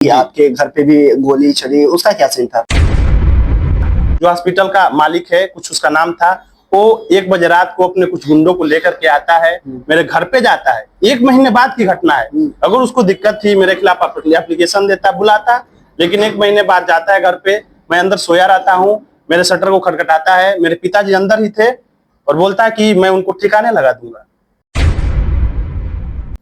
आपके घर पे भी गोली चली, उसका क्या सीन था? जो हॉस्पिटल का मालिक है, कुछ उसका नाम था, वो 1 बजे रात को अपने कुछ गुंडों को लेकर के आता है, मेरे घर पे जाता है। 1 महीने बाद की घटना है। अगर उसको दिक्कत थी मेरे खिलाफ एप्लीकेशन देता, बुलाता, लेकिन 1 महीने बाद जाता है घर पे। मैं अंदर सोया रहता हूँ, मेरे शटर को खटखटाता है, मेरे पिताजी अंदर ही थे और बोलता है कि मैं उनको ठिकाने लगा दूंगा।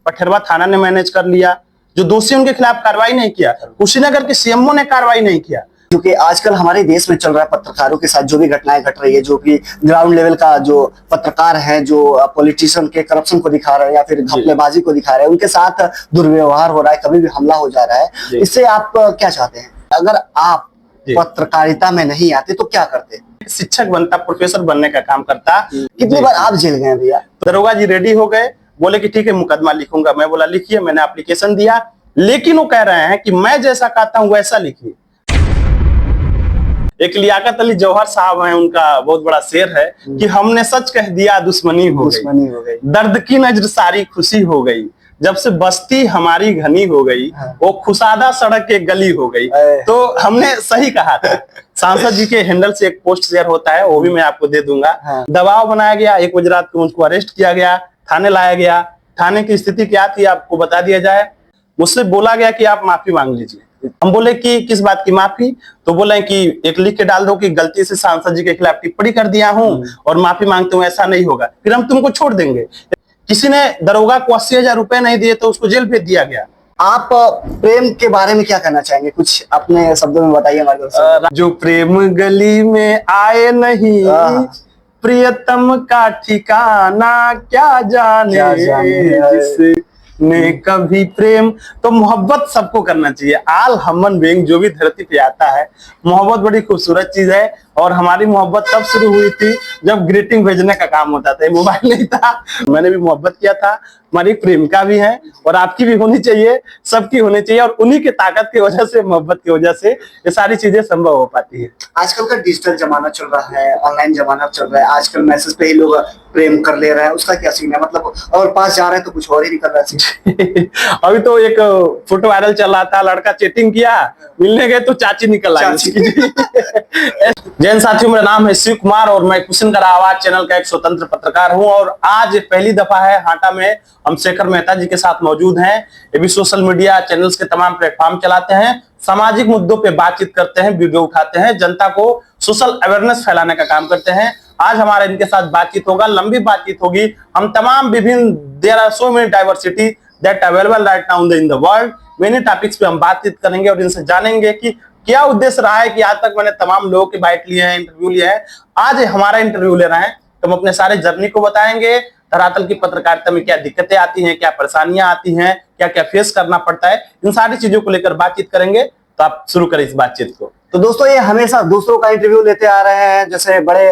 पठरवा थाना ने मैनेज कर लिया, जो दोषी उनके खिलाफ कार्रवाई नहीं किया। कुशीनगर के सीएमओ ने कार्रवाई नहीं किया। क्योंकि आजकल हमारे देश में चल रहा है, पत्रकारों के साथ जो भी घटनाएं घट रही है, जो भी ग्राउंड लेवल का जो पत्रकार है, जो पॉलिटिशियन के करप्शन को दिखा रहे हैं या फिर घपलेबाजी को दिखा रहे हैं, उनके साथ दुर्व्यवहार हो रहा है, कभी भी हमला हो जा रहा है। इससे आप क्या चाहते हैं? अगर आप पत्रकारिता में नहीं आते तो क्या करते? शिक्षक बनता, प्रोफेसर बनने का काम करता। कितनी बार आप जेल गए भैया? दरोगा जी रेडी हो गए, बोले कि ठीक है मुकदमा लिखूंगा। मैं बोला लिखिए, मैंने एप्लीकेशन दिया, लेकिन वो कह रहे हैं कि मैं जैसा कहता हूं वैसा लिखिए। एक लियाकत अली जौहर साहब हैं, उनका बहुत बड़ा शेर है कि हमने सच कह दिया दुश्मनी हो गई, दर्द की नजर सारी खुशी हो गई, जब से बस्ती हमारी घनी हो गई, वो खुशादा सड़क के गली हो गई। तो हमने सही कहा था। सांसद जी के हैंडल से एक पोस्ट शेयर होता है, वो भी मैं आपको दे दूंगा। दबाव बनाया गया, 1 बजे रात को उनको अरेस्ट किया गया, थाने लाया गया। थाने की स्थिति क्या थी आपको बता दिया जाए। मुझसे बोला गया कि आप माफी मांग लीजिए। हम बोले कि किस बात की माफी? तो बोले कि एक लिख के डाल दो कि गलती से सांसद जी के खिलाफ टिप्पणी कर दिया हूं और माफी मांगते हूं, ऐसा नहीं होगा, फिर हम तुमको छोड़ देंगे। किसी ने दरोगा को 80,000 रुपए नहीं दिए तो उसको जेल भेज दिया गया। आप प्रेम के बारे में क्या कहना चाहेंगे? कुछ अपने शब्दों में बताइए हमारे दोस्तों। जो प्रेम गली में आए नहीं, प्रियतम का ठिकाना क्या जाने जिसने कभी प्रेम। तो मोहब्बत सबको करना चाहिए। आल हमन बेंग, जो भी धरती पे आता है, मोहब्बत बड़ी खूबसूरत चीज है। और हमारी मोहब्बत तब शुरू हुई थी जब ग्रीटिंग भेजने का काम होता था, मोबाइल नहीं था। मैंने भी मोहब्बत किया था, हमारी प्रेमिका भी है और आपकी भी होनी चाहिए, सबकी होनी चाहिए। और उन्हीं की ताकत की वजह से, मोहब्बत की वजह से ये सारी चीजें संभव हो पाती है। आजकल का डिजिटल जमाना चल रहा है, ऑनलाइन जमाना चल रहा है, आजकल मैसेज पे ही लोग प्रेम कर ले रहे हैं, उसका क्या सीन है? मतलब और पास जा रहे हैं तो कुछ और ही निकल रहा है। अभी तो एक फोटो वायरल चल रहा था, लड़का चैटिंग किया, मिलने गए तो चाची निकल आई। जैन साथियों, मेरा नाम है शिव कुमार और मैं कुशीनगर आवाज चैनल का एक स्वतंत्र पत्रकार हूं। और आज पहली दफा है हाटा में हम शेखर मेहता जी के साथ मौजूद हैं। ये भी सोशल मीडिया चैनल्स के तमाम प्लेटफॉर्म चलाते हैं, सामाजिक मुद्दों पे बातचीत करते हैं, वीडियो उठाते हैं, जनता को सोशल अवेयरनेस फैलाने का काम करते हैं। आज हमारा इनके साथ बातचीत होगा, लंबी बातचीत होगी। हम तमाम विभिन्न, there are so many diversity that available right now in the world, many topics पे हम बातचीत करेंगे और इनसे जानेंगे कि क्या उद्देश्य रहा है कि आज तक मैंने तमाम लोगों की बाइट लिए हैं, इंटरव्यू लिए हैं। आज हमारा इंटरव्यू ले रहे हैं तो हम अपने सारे जर्नी को बताएंगे। धरातल की पत्रकारिता में क्या दिक्कतें आती हैं, क्या परेशानियां आती हैं, क्या क्या फेस करना पड़ता है, इन सारी चीजों को लेकर बातचीत करेंगे। तो आप शुरू करें इस बातचीत को। तो दोस्तों, ये हमेशा दूसरों का इंटरव्यू लेते आ रहे हैं, जैसे बड़े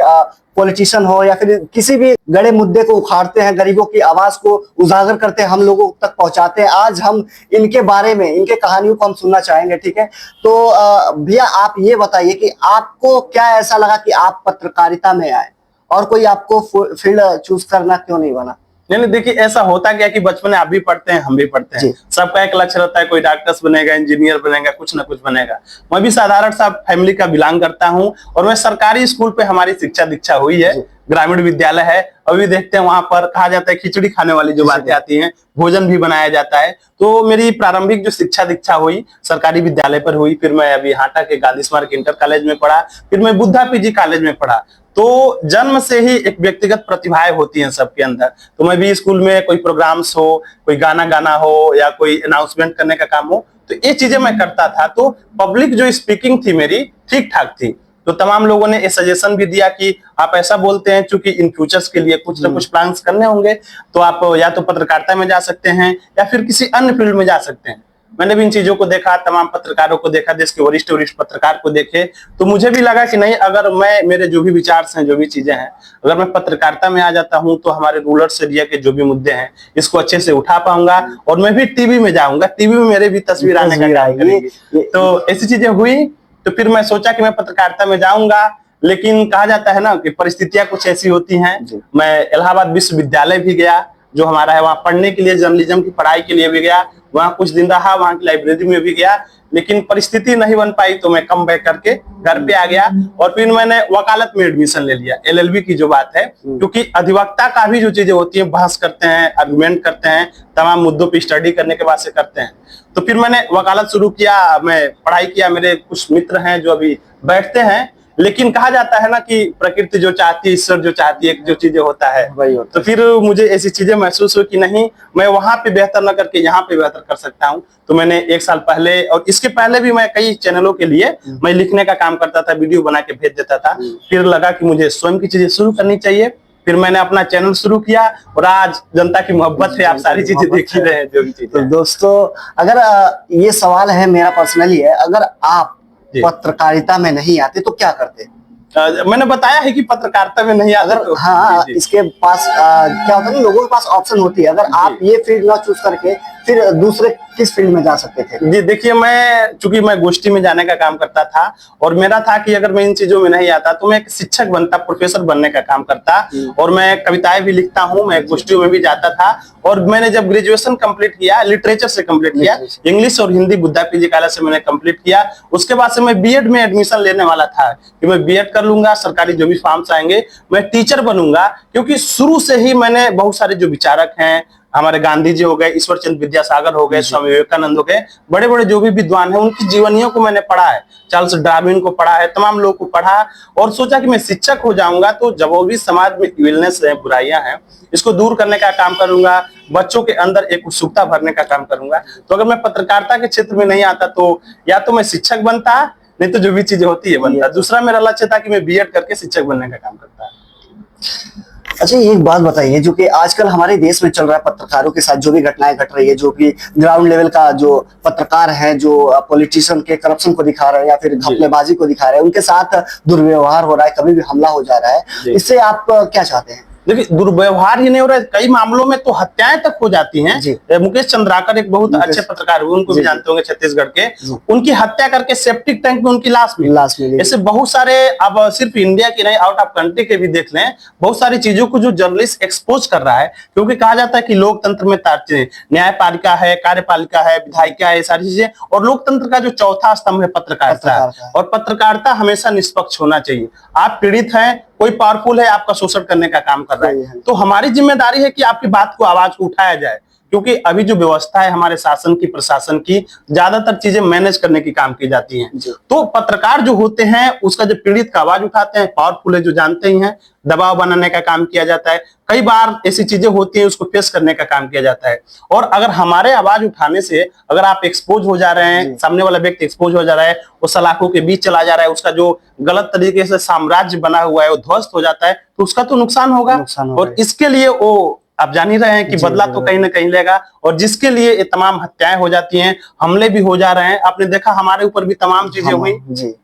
पॉलिटिशियन हो या फिर किसी भी बड़े मुद्दे को उखाड़ते हैं, गरीबों की आवाज को उजागर करते हैं, हम लोगों तक पहुंचाते हैं। आज हम इनके बारे में, इनके कहानियों को हम सुनना चाहेंगे, ठीक है? तो भैया आप ये बताइए कि आपको क्या ऐसा लगा कि आप पत्रकारिता में आए और कोई आपको फील्ड चूज करना क्यों नहीं बना? नहीं, देखिए ऐसा होता क्या कि बचपन में आप भी पढ़ते हैं, हम भी पढ़ते हैं, सबका एक लक्ष्य रहता है, कोई डॉक्टर्स बनेगा, इंजीनियर बनेगा, कुछ ना कुछ बनेगा। मैं भी साधारण सा फैमिली का बिलोंग करता हूं और मैं सरकारी स्कूल पे हमारी शिक्षा दीक्षा हुई है, ग्रामीण विद्यालय है। अभी देखते हैं वहां पर कहा जाता है खिचड़ी खाने वाली जो बातें आती हैं, भोजन भी बनाया जाता है। तो मेरी प्रारंभिक जो शिक्षा दीक्षा हुई सरकारी विद्यालय पर हुई, फिर मैं अभी हाटा के गांधी स्मारक इंटर कॉलेज में पढ़ा, फिर मैं बुद्धा पीजी कॉलेज में पढ़ा। तो जन्म से ही एक व्यक्तिगत प्रतिभाएं होती हैं सबके अंदर। तो मैं भी स्कूल में कोई प्रोग्राम्स हो, कोई गाना गाना हो या कोई अनाउंसमेंट करने का काम हो, तो ये चीजें मैं करता था। तो पब्लिक जो स्पीकिंग थी मेरी ठीक ठाक थी। तो तमाम लोगों ने ये सजेशन भी दिया कि आप ऐसा बोलते हैं, चूंकि इन फ्यूचर्स के लिए कुछ ना कुछ प्लान्स करने होंगे, तो आप या तो पत्रकारिता में जा सकते हैं या फिर किसी अन्य फील्ड में जा सकते हैं। मैंने भी इन चीजों को देखा, तमाम पत्रकारों को देखा, देश के वरिष्ठ पत्रकार को देखे, तो मुझे भी लगा कि नहीं, अगर मैं, मेरे जो भी विचार हैं, जो भी चीजें हैं, अगर मैं पत्रकारिता में आ जाता हूं तो हमारे रूरल एरिया के जो भी मुद्दे हैं इसको अच्छे से उठा पाऊंगा और मैं भी टीवी में जाऊंगा, टीवी में मेरे भी तस्वीर आने का काम करेगी। तो ऐसी चीजें हुई। तो फिर मैं सोचा कि मैं पत्रकारिता में जाऊंगा, लेकिन कहा जाता है ना कि परिस्थितियां कुछ ऐसी होती हैं। मैं इलाहाबाद विश्वविद्यालय भी गया, जो हमारा है, वहां पढ़ने के लिए, जर्नलिज्म की पढ़ाई के लिए भी गया। वहाँ कुछ दिन रहा, वहाँ की लाइब्रेरी में भी गया, लेकिन परिस्थिति नहीं बन पाई तो मैं कम बैक करके घर पे आ गया। और फिर मैंने वकालत में एडमिशन ले लिया, LLB की जो बात है, क्योंकि अधिवक्ता का भी जो चीजें होती है, बहस करते हैं, आर्गुमेंट करते हैं, तमाम मुद्दों पे स्टडी करने के बाद से करते हैं। तो फिर मैंने वकालत शुरू किया, मैं पढ़ाई किया, मेरे कुछ मित्र हैं जो अभी बैठते हैं, लेकिन कहा जाता है ना कि प्रकृति जो चाहती है, ईश्वर जो चाहती है, जो चीजें होता है, तो फिर मुझे ऐसी चीजें महसूस हुई कि नहीं, मैं वहां पे बेहतर न करके यहाँ पे बेहतर कर सकता हूँ। तो मैंने 1 साल पहले, और इसके पहले भी मैं कई चैनलों के लिए मैं लिखने का काम करता था, वीडियो बना के भेज देता था। फिर लगा कि मुझे स्वयं की चीजें शुरू करनी चाहिए, फिर मैंने अपना चैनल शुरू किया, और आज जनता की मोहब्बत है, आप सारी चीजें देख ही रहे हैं जो भी चीजें। तो दोस्तों, अगर ये सवाल है मेरा पर्सनली है, अगर आप पत्रकारिता में नहीं आते तो क्या करते? मैंने बताया है कि पत्रकारिता में नहीं आते तो हाँ, इसके पास क्या होता है ना, लोगों के पास ऑप्शन होती है। अगर आप ये फील्ड ना चूज करके फिर दूसरे किस फील्ड में जा सकते थे? जी देखिए, चूंकि मैं गोष्ठी में जाने का काम करता था, और मेरा था कि अगर मैं इन चीजों में नहीं आता तो मैं एक शिक्षक बनता, प्रोफेसर बनने का काम करता, और मैं कविताएं भी लिखता हूँ, मैं गोष्ठियों में भी जाता था। और मैंने जब ग्रेजुएशन कंप्लीट किया, लिटरेचर से कंप्लीट किया, इंग्लिश और हिंदी बुद्धा पीजी कॉलेज से मैंने कंप्लीट किया। उसके बाद से मैं बीएड में एडमिशन लेने वाला था कि मैं बीएड कर लूंगा, सरकारी जो भी फॉर्म्स आएंगे मैं टीचर बनूंगा, क्योंकि शुरू से ही मैंने बहुत सारे जो विचारक हैं, हमारे गांधी जी हो गए, ईश्वर चंद्र विद्यासागर हो गए, स्वामी विवेकानंद हो गए, बड़े बड़े जो भी विद्वान हैं, उनकी जीवनियों को मैंने पढ़ा है, चार्ल्स डार्विन को पढ़ा है, तमाम लोगों को पढ़ा, और सोचा कि मैं शिक्षक हो जाऊंगा तो जो भी समाज में इलनेस है, बुराइयां हैं, इसको दूर करने का काम करूंगा, बच्चों के अंदर एक उत्सुकता भरने का काम करूंगा। तो अगर मैं पत्रकारिता के क्षेत्र में नहीं आता तो या तो मैं शिक्षक बनता, नहीं तो जो भी चीजें होती है बनता। दूसरा मेरा लक्ष्य था कि मैं बीएड करके शिक्षक बनने का काम करता। अच्छा, एक बात बताइए, जो कि आजकल हमारे देश में चल रहा है, पत्रकारों के साथ जो भी घटनाएं घट रही है, जो कि ग्राउंड लेवल का जो पत्रकार है, जो पॉलिटिशियन के करप्शन को दिखा रहे हैं या फिर घपलेबाजी को दिखा रहे हैं, उनके साथ दुर्व्यवहार हो रहा है, कभी भी हमला हो जा रहा है, इससे आप क्या चाहते हैं? देखिए, दुर्व्यवहार ही नहीं हो रहा है, कई मामलों में तो हत्याएं तक हो जाती हैं। मुकेश चंद्राकर एक बहुत अच्छे पत्रकार हुए, उनको भी जानते होंगे, छत्तीसगढ़ के, उनकी हत्या करके सेप्टिक टैंक में उनकी लाश मिली। ऐसे बहुत सारे, अब सिर्फ इंडिया की नहीं, आउट ऑफ कंट्री के भी देख लें, बहुत सारी चीजों को जो जर्नलिस्ट एक्सपोज कर रहा है, क्योंकि कहा जाता है कि लोकतंत्र में न्यायपालिका है, कार्यपालिका है, विधायिका है, सारी चीजें, और लोकतंत्र का जो चौथा स्तंभ है पत्रकारिता, और पत्रकारिता हमेशा निष्पक्ष होना चाहिए। आप पीड़ित हैं, कोई पावरफुल है, आपका शोषण करने का काम कर रहा है, तो हमारी जिम्मेदारी है कि आपकी बात को, आवाज को उठाया जाए, क्योंकि अभी जो व्यवस्था है हमारे शासन की, प्रशासन की, ज्यादातर चीजें मैनेज करने की काम की जाती हैं। तो पत्रकार जो होते हैं, उसका जो पीड़ित का आवाज उठाते हैं, पावरफुल है जो जानते ही हैं, दबाव बनाने का काम किया जाता है, कई बार ऐसी चीजें होती हैं, उसको फेस करने का काम किया जाता है। और अगर हमारे आवाज उठाने से अगर आप एक्सपोज हो जा रहे हैं, सामने वाला व्यक्ति एक्सपोज हो जा रहा है, वो सलाखों के बीच चला जा रहा है, उसका जो गलत तरीके से साम्राज्य बना हुआ है वो ध्वस्त हो जाता है, तो उसका तो नुकसान होगा। और इसके लिए वो, आप जान ही रहे हैं कि बदला तो कहीं ना कहीं लेगा, और जिसके लिए ये तमाम हत्याएं हो जाती हैं, हमले भी हो जा रहे हैं। आपने देखा हमारे ऊपर भी तमाम चीजें हुई,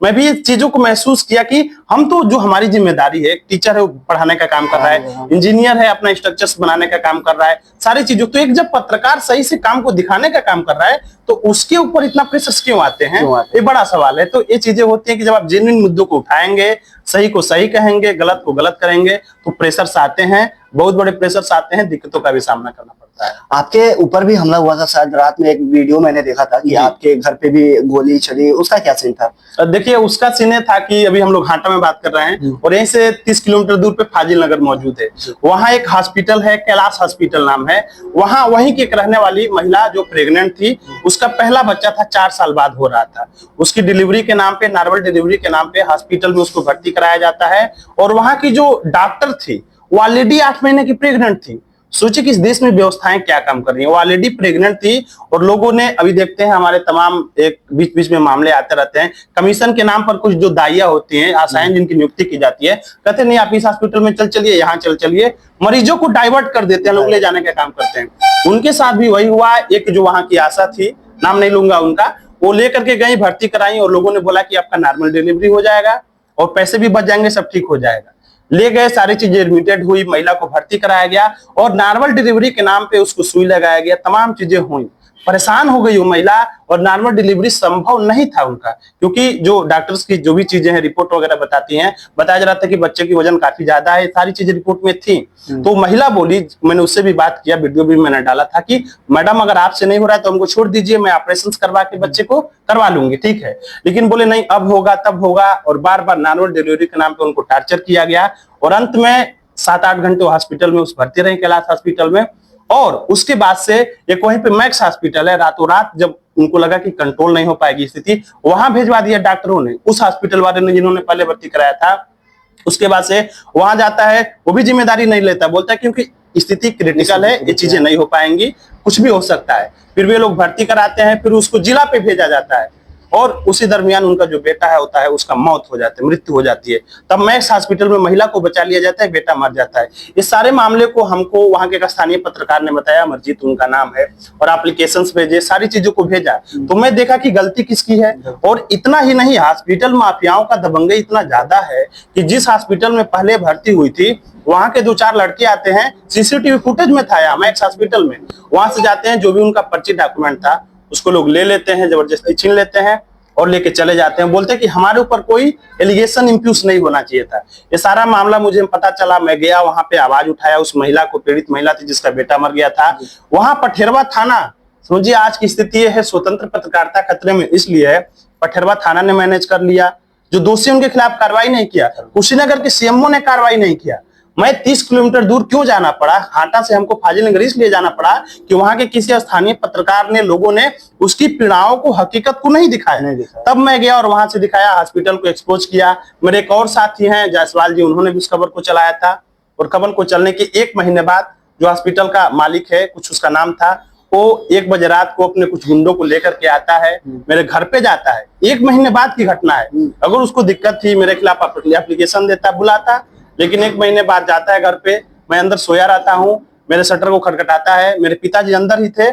मैं भी ये चीजों को महसूस किया कि हम तो, जो हमारी जिम्मेदारी है, टीचर है वो पढ़ाने का काम कर रहा है, इंजीनियर है अपना स्ट्रक्चर्स बनाने का काम कर रहा है, सारी चीजों, तो एक जब पत्रकार सही से काम को दिखाने का काम कर रहा है तो उसके ऊपर इतना प्रेशर क्यों आते हैं, ये बड़ा सवाल है। तो ये चीजें होती हैं कि जब आप जेन्युइन मुद्दों को उठाएंगे, सही को सही कहेंगे, गलत को गलत करेंगे, तो प्रेशर्स आते हैं, बहुत बड़े प्रेशर्स आते हैं, दिक्कतों का भी सामना करना पड़ता है। आपके ऊपर भी हमला हुआ था शायद, रात में एक वीडियो मैंने देखा था कि आपके घर पे भी गोली चली, उसका क्या सीन था? देखिए, उसका सीन था कि अभी हम लोग हाटा में बात कर रहे हैं, और यहीं से 30 किलोमीटर दूर पे फाजिल नगर मौजूद है। वहाँ एक हॉस्पिटल है, कैलाश हॉस्पिटल नाम है, वहाँ वहीं की एक रहने वाली महिला जो प्रेग्नेंट थी, उसका पहला बच्चा था, 4 साल बाद हो रहा था। उसकी डिलीवरी के नाम पे, नॉर्मल डिलीवरी के नाम पे हॉस्पिटल में उसको भर्ती कराया जाता है, और वहाँ की जो डॉक्टर थी वो ऑलरेडी 8 महीने की प्रेग्नेंट थी। सोचिए कि इस देश में व्यवस्थाएं क्या काम कर रही हैं, वो ऑलरेडी प्रेग्नेंट थी, और लोगों ने, अभी देखते हैं हमारे तमाम एक बीच बीच में मामले आते रहते हैं, कमीशन के नाम पर कुछ जो दाइया होती हैं, आशाएं जिनकी नियुक्ति की जाती है, कहते नहीं आप इस हॉस्पिटल में चल चलिए, यहाँ चल चलिए, मरीजों को डाइवर्ट कर देते हैं, लोग ले जाने का काम करते हैं। उनके साथ भी वही हुआ। एक जो वहां की आशा थी, नाम नहीं लूंगा उनका, वो लेकर के गई, भर्ती कराई, और लोगों ने बोला कि आपका नॉर्मल डिलीवरी हो जाएगा और पैसे भी बच जाएंगे, सब ठीक हो जाएगा। ले गए, सारी चीजें एडमिटेड हुई, महिला को भर्ती कराया गया, और नॉर्मल डिलीवरी के नाम पे उसको सुई लगाया गया, तमाम चीजें हुई। परेशान हो गई वो महिला और नॉर्मल डिलीवरी संभव नहीं था उनका, क्योंकि जो डॉक्टर्स की जो भी चीजें हैं रिपोर्ट वगैरह बताती हैं, बताया जा रहा था कि बच्चे की वजन काफी ज्यादा है, सारी चीजें रिपोर्ट में थी। तो महिला बोली, मैंने उससे भी बात किया, वीडियो भी मैंने डाला था कि मैडम अगर आपसे नहीं हो रहा है तो हमको छोड़ दीजिए, मैं ऑपरेशन करवा के बच्चे को करवा लूंगी, ठीक है। लेकिन बोले नहीं अब होगा तब होगा, और बार बार नॉर्मल डिलीवरी के नाम पे उनको टॉर्चर किया गया। और अंत में 7-8 घंटे हॉस्पिटल में उस भर्ती रहे, कैलाश हॉस्पिटल में। और उसके बाद से एक वहीं पे मैक्स हॉस्पिटल है, रातों रात जब उनको लगा कि कंट्रोल नहीं हो पाएगी स्थिति, वहां भेजवा दिया डॉक्टरों ने, उस हॉस्पिटल वाले ने जिन्होंने पहले भर्ती कराया था। उसके बाद से वहां जाता है, वो भी जिम्मेदारी नहीं लेता, बोलता है क्योंकि स्थिति क्रिटिकल है, ये चीजें नहीं हो पाएंगी, कुछ भी हो सकता है। फिर वे लोग भर्ती कराते हैं, फिर उसको जिला पे भेजा जाता है, और उसी दरमियान उनका जो बेटा है होता है उसका मौत हो जाती है, मृत्यु हो जाती है। तब मैक्स हॉस्पिटल में महिला को बचा लिया जाता है, बेटा मर जाता है। इस सारे मामले को हमको वहां के एक स्थानीय पत्रकार ने बताया, अमरजीत उनका नाम है, और एप्लीकेशंस भेजे, सारी चीजों को भेजा। तो मैं देखा कि गलती किसकी है। और इतना ही नहीं, हॉस्पिटल माफियाओं का दबंगई इतना ज्यादा है कि जिस हॉस्पिटल में पहले भर्ती हुई थी वहां के 2-4 लड़के आते हैं, सीसीटीवी फुटेज में था यहाँ मैक्स हॉस्पिटल में, वहां से जाते हैं, जो भी उनका पर्ची डॉक्यूमेंट था उसको लोग ले लेते हैं, जबरदस्ती छीन लेते हैं और लेके चले जाते हैं। बोलते हैं कि हमारे ऊपर कोई एलिगेशन इम्प्यूस नहीं होना चाहिए था। ये सारा मामला मुझे पता चला, मैं गया वहां पे, आवाज उठाया उस महिला को, पीड़ित महिला थी जिसका बेटा मर गया था। वहां पठेरवा थाना, समझिए आज की स्थिति ये है, स्वतंत्र पत्रकारिता खतरे में इसलिए है, पठेरवा थाना ने मैनेज कर लिया, जो दोषी उनके खिलाफ कार्रवाई नहीं किया। कुशीनगर के सीएमओ ने कार्रवाई नहीं किया। मैं 30 किलोमीटर दूर क्यों जाना पड़ा, हाटा से हमको फाजिलनगर इसलिए जाना पड़ा कि वहां के किसी स्थानीय पत्रकार ने, लोगों ने उसकी पीड़ाओं को, हकीकत को नहीं दिखाया। तब मैं गया और वहां से दिखाया, हॉस्पिटल को एक्सपोज किया। मेरे एक और साथी हैं जायसवाल जी, उन्होंने भी उस खबर को चलाया था। और खबर को चलने के 1 महीने बाद जो हॉस्पिटल का मालिक है, कुछ उसका नाम था, वो 1 बजे रात को अपने कुछ गुंडों को लेकर के आता है, मेरे घर पे जाता है। 1 महीने बाद की घटना है। अगर उसको दिक्कत थी, मेरे खिलाफ एप्लीकेशन देता, बुलाता, लेकिन 1 महीने बाद जाता है घर पे। मैं अंदर सोया रहता हूँ, मेरे शटर को खटखटाता है, मेरे पिताजी अंदर ही थे,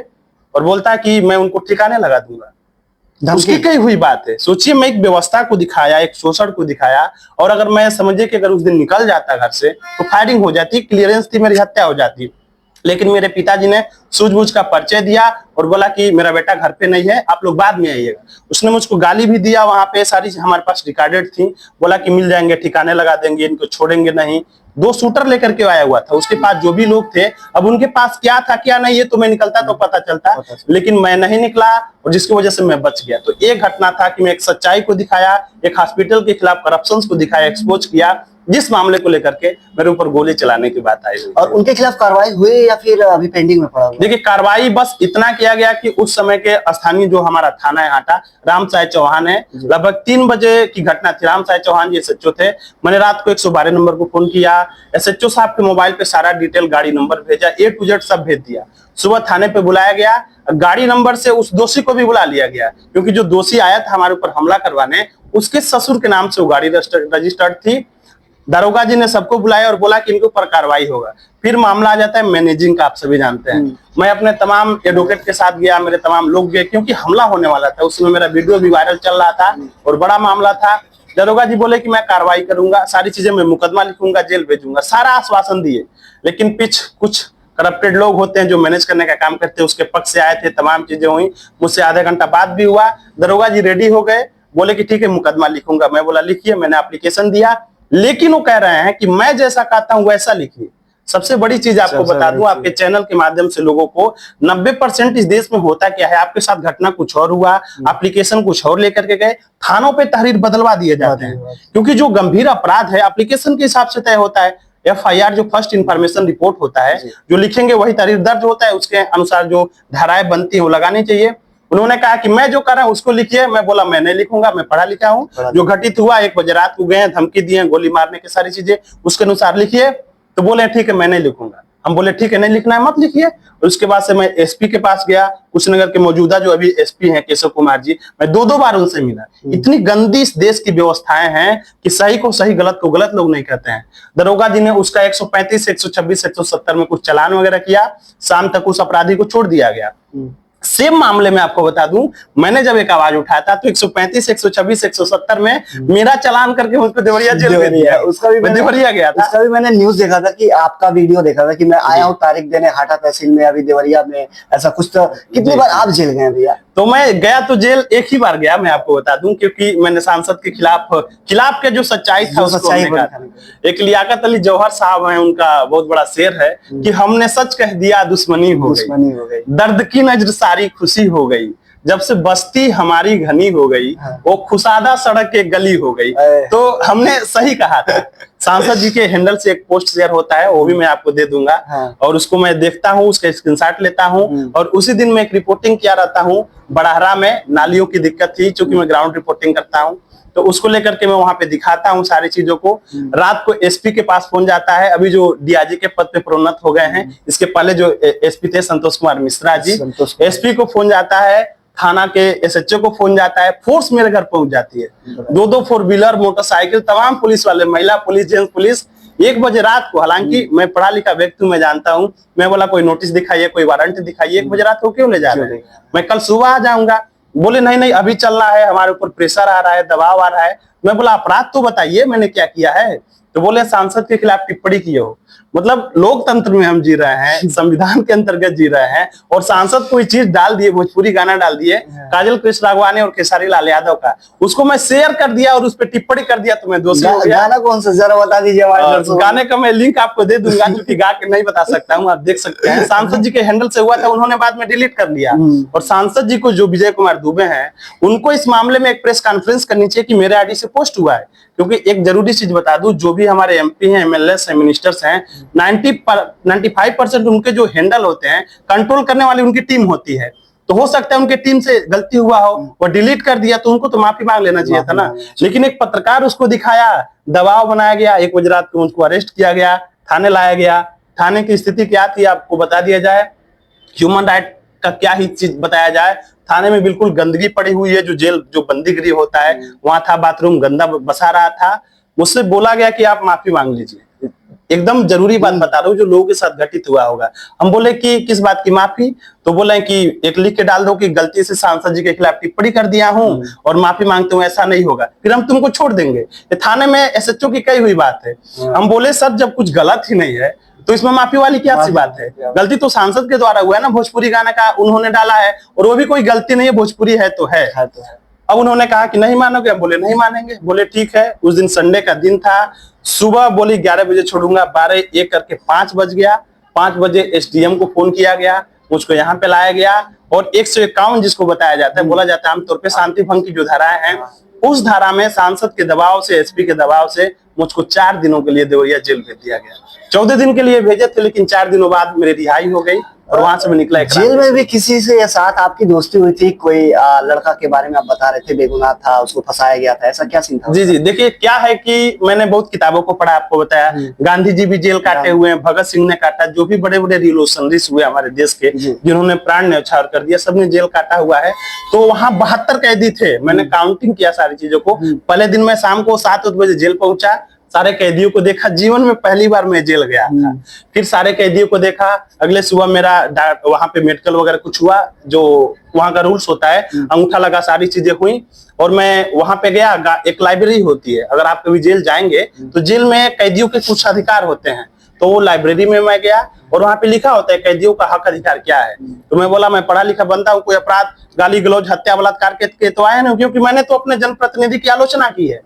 और बोलता है कि मैं उनको ठिकाने लगा दूंगा। उसकी कही हुई बात है। सोचिए, मैं एक व्यवस्था को दिखाया, एक शोषण को दिखाया, और अगर मैं समझे कि अगर उस दिन निकल जाता घर से तो फायरिंग हो जाती, क्लियरेंस थी, मेरी हत्या हो जाती। लेकिन मेरे पिताजी ने सूझबूझ का परिचय दिया और बोला कि मेरा बेटा घर पे नहीं है, आप लोग बाद में आइएगा। उसने मुझको गाली भी दिया, वहां पे सारी हमारे पास रिकॉर्डेड थी। बोला कि मिल जाएंगे, ठिकाने लगा देंगे, इनको छोड़ेंगे नहीं। 2 शूटर लेकर के आया हुआ था, उसके पास जो भी लोग थे, अब उनके पास क्या था क्या नहीं ये तो मैं निकलता तो पता चलता, लेकिन मैं नहीं निकला, और जिसकी वजह से मैं बच गया। तो एक घटना था कि मैं एक सच्चाई को दिखाया, एक हॉस्पिटल के खिलाफ करप्शन को दिखाया, एक्सपोज किया, जिस मामले को लेकर के मेरे ऊपर गोली चलाने की बात आई। और उनके खिलाफ कार्रवाई हुई या फिर अभी पेंडिंग में पड़ा हुआ? देखिए, कार्रवाई बस इतना किया गया कि उस समय के स्थानीय जो हमारा थाना है हाटा, रामसाई चौहान है, लगभग 3 बजे की घटना थी। रामसाई चौहान जी एसएचओ थे। मैंने रात को 112 नंबर को फोन किया, एसएचओ साहब के मोबाइल पे सारा डिटेल, गाड़ी नंबर भेजा, A to Z सब भेज दिया। सुबह थाने पे बुलाया गया, गाड़ी नंबर से उस दोषी को भी बुला लिया गया, क्योंकि जो दोषी आया था हमारे ऊपर हमला करवाने, उसके ससुर के नाम से वो गाड़ी रजिस्टर्ड थी। दारोगा जी ने सबको बुलाया और बोला कि इनके ऊपर कार्रवाई होगा। फिर मामला आ जाता है मैनेजिंग का, आप सभी जानते हैं। मैं अपने तमाम एडवोकेट के साथ गया, मेरे तमाम लोग गए, क्योंकि हमला होने वाला था। उस समय मेरा वीडियो भी वायरल चल रहा था और बड़ा मामला था। दारोगा जी बोले कि मैं कार्रवाई करूंगा, सारी चीजें, मैं मुकदमा लिखूंगा, जेल भेजूंगा, सारा आश्वासन दिए। लेकिन कुछ करप्टेड लोग होते हैं जो मैनेज करने का काम करते हैं, उसके पक्ष से आए थे, तमाम चीजें हुई। मुझसे आधे घंटा बाद भी हुआ। दारोगा जी रेडी हो गए, बोले कि ठीक है मुकदमा लिखूंगा। मैं बोला लिखिए, मैंने एप्लीकेशन दिया, लेकिन वो कह रहे हैं कि मैं जैसा कहता हूं वैसा लिखिए। सबसे बड़ी चीज आपको बता दूं, आपके चैनल के माध्यम से लोगों को, 90% इस देश में होता क्या है, आपके साथ घटना कुछ और हुआ, एप्लीकेशन कुछ और लेकर के गए, थानों पे तहरीर बदलवा दिए जाते हैं। क्योंकि जो गंभीर अपराध है एप्लीकेशन के हिसाब से तय होता है। FIR जो फर्स्ट इंफॉर्मेशन रिपोर्ट होता है, जो लिखेंगे वही तहरीर दर्ज होता है, उसके अनुसार जो धाराएं बनती है वो लगानी चाहिए। उन्होंने कहा कि मैं जो कर रहा हूं उसको लिखिए। मैं बोला मैं नहीं लिखूंगा, मैं पढ़ा लिखा हूँ। जो घटित हुआ, 1 बजे रात को गए, धमकी दिए, गोली मारने की सारी चीजें, उसके अनुसार लिखिए। तो बोले ठीक है मैं नहीं लिखूंगा। हम बोले ठीक है नहीं लिखना है, मत लिखिए। और उसके बाद से मैं SP के पास गया, कुशीनगर के मौजूदा जो अभी SP हैं केशव कुमार जी, मैं 2 बार उनसे मिला। इतनी गंदी इस देश की व्यवस्थाएं हैं कि सही को सही, गलत को गलत लोग नहीं कहते हैं। दरोगा जी ने उसका 135, 126, 170 में कुछ चालान वगैरह किया। शाम तक उस अपराधी को छोड़ दिया गया। सेम मामले में आपको बता दूं, मैंने जब एक आवाज उठाया था तो 135, 126, 170 में मेरा चालान करके मुझको देवरिया जेल भेज दिया। उसका भी देवरिया गया था। उसका भी मैंने न्यूज देखा था कि आपका वीडियो देखा था कि मैं आया हूँ तारीख देने हाटा तहसील में, अभी देवरिया में, ऐसा कुछ। तो कितनी बार आप जेल गए भैया? तो मैं गया तो जेल एक ही बार गया, मैं आपको बता दूं, क्योंकि मैंने सांसद के खिलाफ के जो सच्चाई था उसको हमने कहा। एक लियाकत अली जौहर साहब हैं, उनका बहुत बड़ा शेर है कि हमने सच कह दिया दुश्मनी हो गई, दर्द की नजर सारी खुशी हो गई, जब से बस्ती हमारी घनी हो गई, वो खुशादा सड़क एक गली हो गई। तो हमने सही कहा था। सांसद जी के हैंडल से एक पोस्ट शेयर होता है, वो भी मैं आपको दे दूंगा, और उसको मैं देखता हूँ, उसका स्क्रीनशॉट लेता हूँ। और उसी दिन मैं एक रिपोर्टिंग किया रहता हूँ बड़हरा में, नालियों की दिक्कत थी, चूंकि मैं ग्राउंड रिपोर्टिंग करता हूँ, तो उसको लेकर के मैं वहां पे दिखाता हूँ सारी चीजों को। रात को एसपी के पास फोन जाता है, अभी जो डीआईजी के पद पे प्रोन्नत हो गए हैं, इसके पहले जो एसपी थे संतोष कुमार मिश्रा जी, एसपी को फोन जाता है, थाना के एसएचओ को फोन जाता है, फोर्स मेरे घर पहुंच जाती है, 2-2 4 व्हीलर, मोटरसाइकिल, तमाम पुलिस वाले, महिला पुलिस, जेंट्स पुलिस, 1 बजे रात को। हालांकि मैं पढ़ा लिखा व्यक्ति हूं, मैं जानता हूं, मैं बोला कोई नोटिस दिखाइए, कोई वारंट दिखाइए, 1 बजे रात को क्यों ले जा रहे हैं, मैं कल सुबह आ जाऊंगा। बोले नहीं नहीं अभी चलना है, हमारे ऊपर प्रेशर आ रहा है, दबाव आ रहा है। मैं बोला अपराध तो बताइए मैंने क्या किया है। तो बोले सांसद के खिलाफ टिप्पणी की हो। मतलब लोकतंत्र में हम जी रहे हैं, संविधान के अंतर्गत जी रहे हैं, और सांसद कोई चीज डाल दिए, भोजपुरी गाना डाल दिए काजल कृष्ण राघवानी और खेसारी लाल यादव का, उसको मैं शेयर कर दिया और उस पर टिप्पणी कर दिया, तो मैं दोषी हो गया। गाना कौन सा जरा बता दीजिए हमारे दर्शकों को। गाने का मैं लिंक आपको दे दूंगा, क्योंकि गा के नहीं बता सकता हूँ, आप देख सकते हैं। सांसद जी के हैंडल से हुआ था, उन्होंने बाद में डिलीट कर लिया। और सांसद जी को जो विजय कुमार दुबे हैं, उनको इस मामले में एक प्रेस कॉन्फ्रेंस करनी चाहिए कि मेरे आईडी से पोस्ट हुआ है। क्योंकि एक जरूरी चीज बता दूं, जो भी हमारे एमपी हैं, एमएलए हैं, मिनिस्टर्स हैं, 95% उनके जो हैंडल होते हैं, कंट्रोल करने वाली उनकी टीम होती है। तो हो सकता है उनके टीम से गलती हुआ हो, वो डिलीट कर दिया, तो उनको तो माफी मांग लेना चाहिए था ना। लेकिन एक पत्रकार उसको दिखाया, दबाव बनाया गया, 1 बजे रात को उनको अरेस्ट किया गया, थाने लाया गया। थाने की स्थिति क्या थी आपको बता दिया जाए, ह्यूमन राइट का क्या ही चीज बताया जाए। थाने में बिल्कुल गंदगी पड़ी हुई है, जो जेल जो बंदी गृह होता है वहां था, बाथरूम गंदा बसा रहा था। मुझसे बोला गया कि आप माफी मांग लीजिए, एकदम जरूरी बात बता रहा हूँ जो लोगों के साथ घटित हुआ होगा। हम बोले कि किस बात की माफी, तो बोले कि एक लिख के डाल दो कि गलती से सांसद जी के खिलाफ टिप्पणी कर दिया हूँ और माफी मांगते हूँ, ऐसा नहीं होगा, फिर हम तुमको छोड़ देंगे। थाने में एसएचओ की कही हुई बात है। हम बोले सर जब कुछ गलत ही नहीं है तो इसमें माफी वाली क्या सी बात है, गलती तो सांसद के द्वारा हुआ है ना, भोजपुरी गाना का उन्होंने डाला है, और वो भी कोई गलती नहीं है, भोजपुरी है तो है। अब उन्होंने कहा कि नहीं मानोगे, हम बोले नहीं मानेंगे। बोले ठीक है। उस दिन संडे का दिन था, सुबह बोली 11 बजे छोड़ूंगा, 12 1 करके 5 बज गया। 5 बजे एसडीएम को फोन किया गया, मुझको यहाँ पे लाया गया, और 151 जिसको बताया जाता है, बोला जाता है आमतौर पे शांति भंग की जो धाराएं हैं, उस धारा में सांसद के दबाव से, एसपी के दबाव से मुझको 4 दिनों के लिए देवरिया जेल भेज दिया गया। 14 दिन के लिए भेजे थे, लेकिन 4 दिनों बाद मेरी रिहाई हो गई और वहां से मैं निकला। जेल में भी किसी से साथ आपकी दोस्ती हुई थी? कोई लड़का के बारे में आप बता रहे थे, बेगुनाह था, उसको फंसाया गया था, ऐसा क्या सीन था? जी जी, देखिए क्या है कि मैंने बहुत किताबों को पढ़ा, आपको बताया, गांधी जी भी जेल काटे हुए हैं, भगत सिंह ने काटा, जो भी बड़े बड़े रिवोल्यूशनरीज हुए हमारे देश के, जिन्होंने प्राण न्यौछावर कर दिया, सबने जेल काटा हुआ है। तो वहां 72 कैदी थे, मैंने काउंटिंग किया सारी चीजों को। पहले दिन मैं शाम को 7 बजे जेल पहुंचा, सारे कैदियों को देखा, जीवन में पहली बार मैं जेल गया था। फिर सारे कैदियों को देखा, अगले सुबह मेरा वहां पे मेडिकल वगैरह कुछ हुआ, जो वहां का रूल्स होता है, अंगूठा लगा, सारी चीजें हुई, और मैं वहां पे गया। एक लाइब्रेरी होती है, अगर आप कभी जेल जाएंगे तो जेल में कैदियों के कुछ अधिकार होते हैं, तो वो लाइब्रेरी में मैं गया, और वहां पे लिखा होता है कैदियों का हक अधिकार क्या है। तो मैं बोला मैं पढ़ा लिखा बंदा हूँ, कोई अपराध, गाली गलौज, हत्या, बलात्कार के तो आया नहीं, क्योंकि मैंने तो अपने जनप्रतिनिधि की आलोचना की है।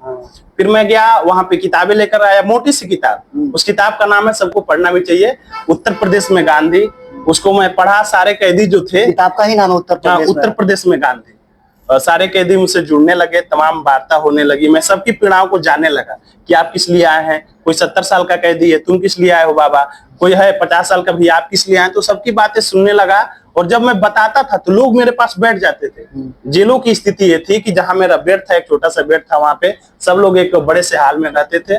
फिर मैं गया वहां पे, किताबें लेकर आया, मोटी सी किताब, उस किताब का नाम है, सबको पढ़ना भी चाहिए, उत्तर प्रदेश में गांधी। उसको मैं पढ़ा, सारे कैदी जो थे, किताब का ही नाम है उत्तर प्रदेश में गांधी। सारे कैदी मुझसे जुड़ने लगे, तमाम वार्ता होने लगी, मैं सबकी पीड़ाओं को जानने लगा कि आप किस लिए आए हैं। कोई 70 साल का कैदी है, तुम किस लिए आए हो बाबा, कोई है 50 साल का भी, आप किस लिए आए। तो सबकी बातें सुनने लगा, और जब मैं बताता था तो लोग मेरे पास बैठ जाते थे। जेलों की स्थिति ये थी कि जहां मेरा बेड था, एक छोटा सा बेड था, वहां पे सब लोग एक बड़े से हाल में रहते थे,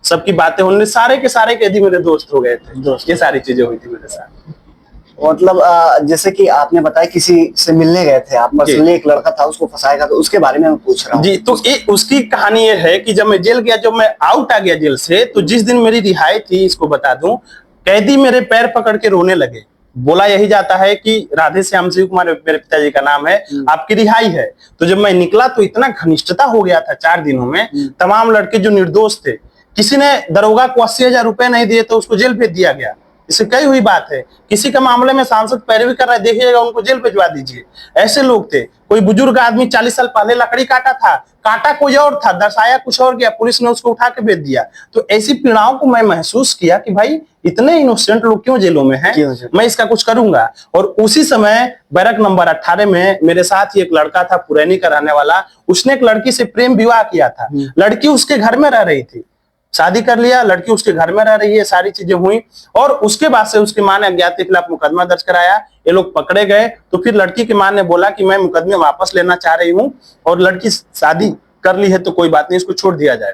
सबकी बातें होने, सारे के सारे कैदी मेरे दोस्त हो गए थे। ये सारी चीजें हुई थी मेरे साथ। मतलब जैसे कि आपने बताया किसी से मिलने गए थे आप, पर्सनली एक लड़का था, उसको फंसाएगा, तो उसके बारे में मैं पूछ रहा हूँ। जी, तो उसकी कहानी ये है कि जब मैं जेल गया, जब मैं आउट आ गया जेल से, तो जिस दिन मेरी रिहाई थी, इसको बता दूं, कैदी मेरे पैर पकड़ के रोने लगे बोला यही जाता है कि राधे श्याम शिव कुमार मेरे पिताजी का नाम है, आपकी रिहाई है। तो जब मैं निकला तो इतना घनिष्ठता हो गया था 4 दिनों में, तमाम लड़के जो निर्दोष थे, किसी ने दरोगा को 80,000 रुपए नहीं दिए तो उसको जेल भेज दिया गया। इससे कई हुई बात है। किसी के मामले में सांसद पैरवी कर रहा है, देखिएगा उनको जेल भिजवा दीजिए। ऐसे लोग थे। कोई बुजुर्ग आदमी 40 साल पहले लकड़ी काटा था, काटा कोई और था, दर्शाया कुछ और गया, पुलिस ने उसको उठा के भेज दिया। तो ऐसी पीड़ाओं को मैं महसूस किया कि भाई इतने इनोसेंट लोग क्यों जेलों में हैं, मैं इसका कुछ करूंगा। और उसी समय बैरक नंबर 18 में मेरे साथ ही एक लड़का था, पुरैनी का रहने वाला, उसने एक लड़की से प्रेम विवाह किया था। लड़की उसके घर में रह रही थी, शादी कर लिया, लड़की उसके घर में रह रही है, सारी चीजें हुई। और उसके बाद से उसकी मां ने अज्ञात के खिलाफ मुकदमा दर्ज कराया। ये लोग पकड़े गए तो फिर लड़की की मां ने बोला कि मैं मुकदमे वापस लेना चाह रही हूँ और लड़की शादी कर ली है तो कोई बात नहीं, इसको छोड़ दिया जाए।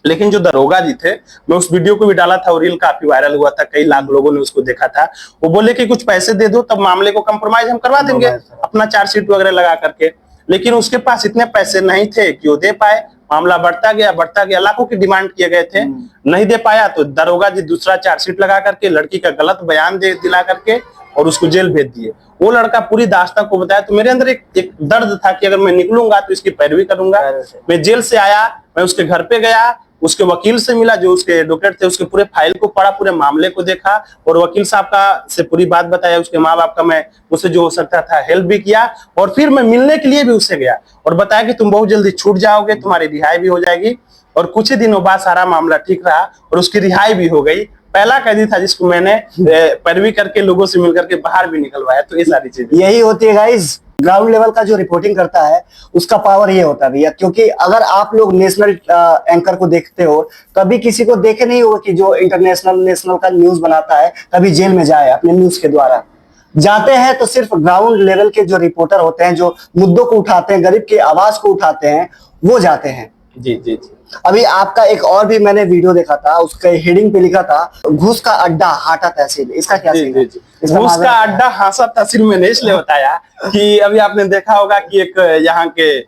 लेकिन जो दरोगा जी थे, मैं उस वीडियो को भी डाला था और रील काफी वायरल हुआ था, कई लाख लोगों ने उसको देखा था। वो बोले कि कुछ पैसे दे दो तब मामले को कंप्रोमाइज हम करवा देंगे अपना चार्जशीट वगैरह लगा करके। लेकिन उसके पास इतने पैसे नहीं थे कि वो दे पाए। मामला बढ़ता गया, लाखों की डिमांड किए गए थे, नहीं दे पाया तो दरोगा जी दूसरा चार्जशीट लगा करके लड़की का गलत बयान दे दिला करके और उसको जेल भेज दिए। वो लड़का पूरी दास्तान को बताया तो मेरे अंदर एक दर्द था कि अगर मैं निकलूंगा तो इसकी पैरवी करूंगा। मैं जेल से आया, मैं उसके घर पे गया, उसके वकील से मिला जो उसके एडवोकेट थे, उसके पूरे फाइल को पढ़ा, पूरे मामले को देखा और वकील साहब का से पूरी बात बताया। उसके माँ बाप का मैं मुझसे जो हो सकता था हेल्प भी किया और फिर मैं मिलने के लिए भी उससे गया और बताया कि तुम बहुत जल्दी छूट जाओगे, तुम्हारी रिहाई भी हो जाएगी। और कुछ ही दिनों बाद सारा मामला ठीक रहा और उसकी रिहाई भी हो गई। पहला कैदी था जिसको मैंने पैरवी करके लोगों से मिलकर के बाहर भी निकलवाया। तो ये सारी चीजें यही होती है गाइस, ग्राउंड लेवल का जो रिपोर्टिंग करता है उसका पावर ये होता है भैया। क्योंकि अगर आप लोग नेशनल एंकर को देखते हो, कभी किसी को देखे नहीं होगा कि जो नेशनल का न्यूज बनाता है कभी जेल में जाए अपने न्यूज के द्वारा। जाते हैं तो सिर्फ ग्राउंड लेवल के जो रिपोर्टर होते हैं, जो मुद्दों को उठाते हैं, गरीब की आवाज को उठाते हैं, वो जाते हैं। जी जी जी। अभी आपका एक और भी मैंने वीडियो देखा था, उसके हेडिंग पे लिखा था घूस का अड्डा हाटा तहसील। इसका क्या सीन है? घूस का अड्डा हासा तहसील मैंने इसलिए बताया कि अभी आपने देखा होगा कि एक यहाँ के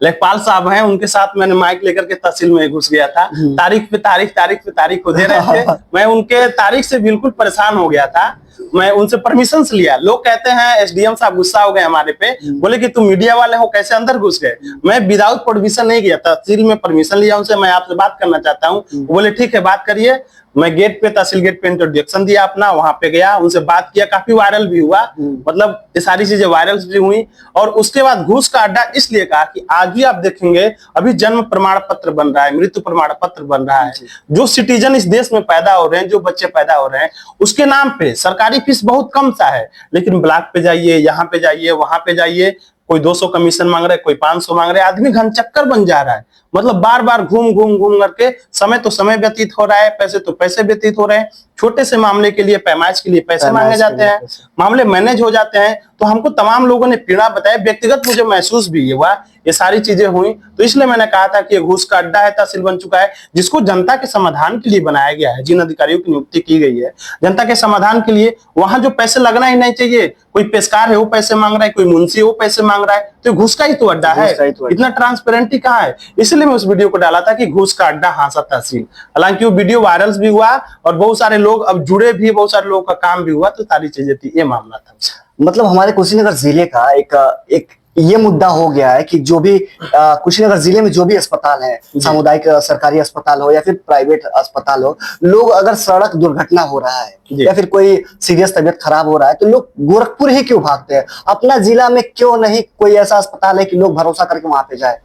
लेखपाल साहब हैं, उनके साथ मैंने माइक लेकर के तहसील में घुस गया था। तारीख पे तारीख हो दे रहे थे। मैं उनके तारीख से बिल्कुल परेशान हो गया था। मैं उनसे परमिशन लिया। लोग कहते हैं एसडीएम साहब गुस्सा हो गए हमारे पे, बोले कि तुम मीडिया वाले हो कैसे अंदर घुस गए। मैं विदाउट परमिशन नहीं गया, तहसील में परमिशन लिया उनसे, मैं आपसे बात करना चाहता हूँ। बोले ठीक है बात करिए। मैं गेट पे, तहसील गेट पे इंट्रोडक्शन दिया अपना, वहां पे गया, उनसे बात किया, काफी वायरल भी हुआ। मतलब ये सारी चीजें वायरल भी हुई। और उसके बाद घूस का अड्डा इसलिए कहा कि आज भी आप देखेंगे अभी जन्म प्रमाण पत्र बन रहा है, मृत्यु प्रमाण पत्र बन रहा है। जो सिटीजन इस देश में पैदा हो रहे हैं, जो बच्चे पैदा हो रहे हैं, उसके नाम पे सरकारी फीस बहुत कम सा है। लेकिन ब्लॉक पे जाइए, यहाँ पे जाइए, वहां पे जाइए, कोई 200 कमीशन मांग रहा है, कोई 500 मांग रहा है। आदमी घनचक्कर बन जा रहा है। मतलब बार बार घूम करके समय तो समय व्यतीत हो रहा है, पैसे तो पैसे व्यतीत हो रहे हैं। छोटे से मामले के लिए, पैमाइश के लिए पैसे मांगे जाते हैं, मामले मैनेज हो जाते हैं। तो हमको तमाम लोगों ने पीड़ा बताया, व्यक्तिगत मुझे महसूस भी हुआ, ये सारी चीजें हुई। तो इसलिए मैंने कहा था कि ये घूस का अड्डा है, तहसील बन चुका है, जिसको जनता के समाधान के लिए बनाया गया है। जिन अधिकारियों की नियुक्ति की गई है जनता के समाधान के लिए, वहां जो पैसे लगना ही नहीं चाहिए। कोई पेशकार है वो पैसे मांग रहा है, कोई मुंशी वो पैसे मांग रहा है, तो घूस का ही तो अड्डा है। इतना ट्रांसपेरेंटी कहाँ है? इसलिए मैं उस वीडियो को डाला था कि घूस का अड्डा हांसा तहसील। हालांकि वो वीडियो वायरल भी हुआ और बहुत सारे लोग अब जुड़े भी, बहुत सारे लोगों का काम भी हुआ। तो सारी चीजें थी, ये मामला था। मतलब हमारे कुशीनगर जिले का एक ये मुद्दा हो गया है कि जो भी कुशीनगर जिले में जो भी अस्पताल है, सामुदायिक सरकारी अस्पताल हो या फिर प्राइवेट अस्पताल हो, लोग अगर सड़क दुर्घटना हो रहा है या फिर कोई सीरियस तबीयत खराब हो रहा है तो लोग गोरखपुर ही क्यों भागते हैं? अपना जिला में क्यों नहीं कोई ऐसा अस्पताल है कि लोग भरोसा करके वहां पे जाए?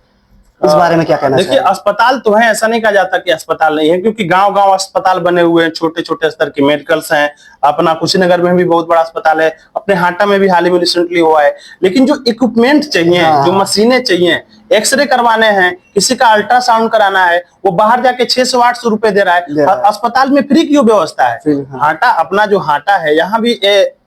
इस बारे में क्या कहना देखिए, अस्पताल तो है, ऐसा नहीं कहा जाता कि अस्पताल नहीं है, क्योंकि गांव-गांव अस्पताल बने हुए हैं, छोटे-छोटे स्तर के मेडिकल्स हैं। अपना कुशीनगर में भी बहुत बड़ा अस्पताल है, अपने हाटा में भी हाल ही में रिसेंटली हुआ है। लेकिन जो इक्विपमेंट चाहिए, जो मशीनें चाहिए, एक्सरे करवाने हैं, किसी का अल्ट्रासाउंड कराना है, वो बाहर जाके 600-800 रुपए दे रहा है। अस्पताल में फ्री क्यों व्यवस्था है? हाटा, अपना जो हाटा है, यहाँ भी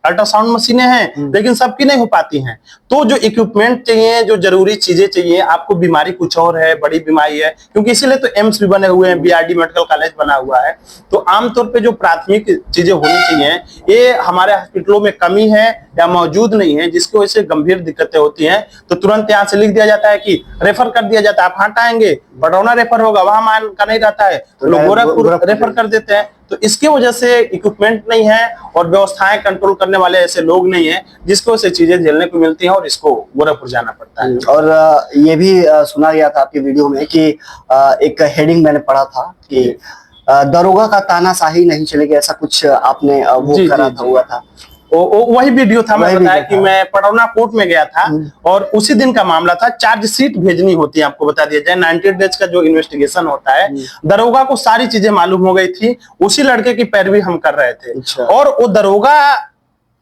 अल्ट्रासाउंड मशीनें हैं, लेकिन सबकी नहीं हो पाती हैं। तो जो इक्विपमेंट चाहिए, जो जरूरी चीजें चाहिए, आपको बीमारी कुछ और है, बड़ी बीमारी है, क्योंकि इसीलिए तो एम्स भी बने हुए हैं, बीआरडी मेडिकल कॉलेज बना हुआ है। तो आमतौर पे जो प्राथमिक चीजें होनी चाहिए, ये हमारे हॉस्पिटलों में कमी है या मौजूद नहीं है, जिसकी वजह से गंभीर दिक्कतें होती हैं। तो तुरंत यहाँ से लिख दिया जाता है कि रेफर कर दिया जाता है, आप हाटा आएंगे, बड़ौना रेफर होगा, वहां मान का नहीं रहता है, तो लोग गोरखपुर रेफर कर देते हैं। तो इसकी वजह से इक्विपमेंट नहीं है और व्यवस्थाएं कंट्रोल करने वाले ऐसे लोग नहीं है, जिसको से चीजें झेलने को मिलती हैं और इसको गोरखपुर जाना पड़ता है। और ये भी सुना गया था आपकी वीडियो में कि एक हेडिंग मैंने पढ़ा था कि दरोगा का तानाशाही नहीं चलेगी, ऐसा कुछ आपने वो करा था, हुआ था। वही वीडियो था, मैं बताया कि था। मैं पड़ौना कोर्ट में गया था और उसी दिन का मामला था। चार्जशीट भेजनी होती है, आपको बता दिया जाए 90 डेज का जो इन्वेस्टिगेशन होता है। दरोगा को सारी चीजें मालूम हो गई थी, उसी लड़के की पैरवी हम कर रहे थे। अच्छा। और वो दरोगा,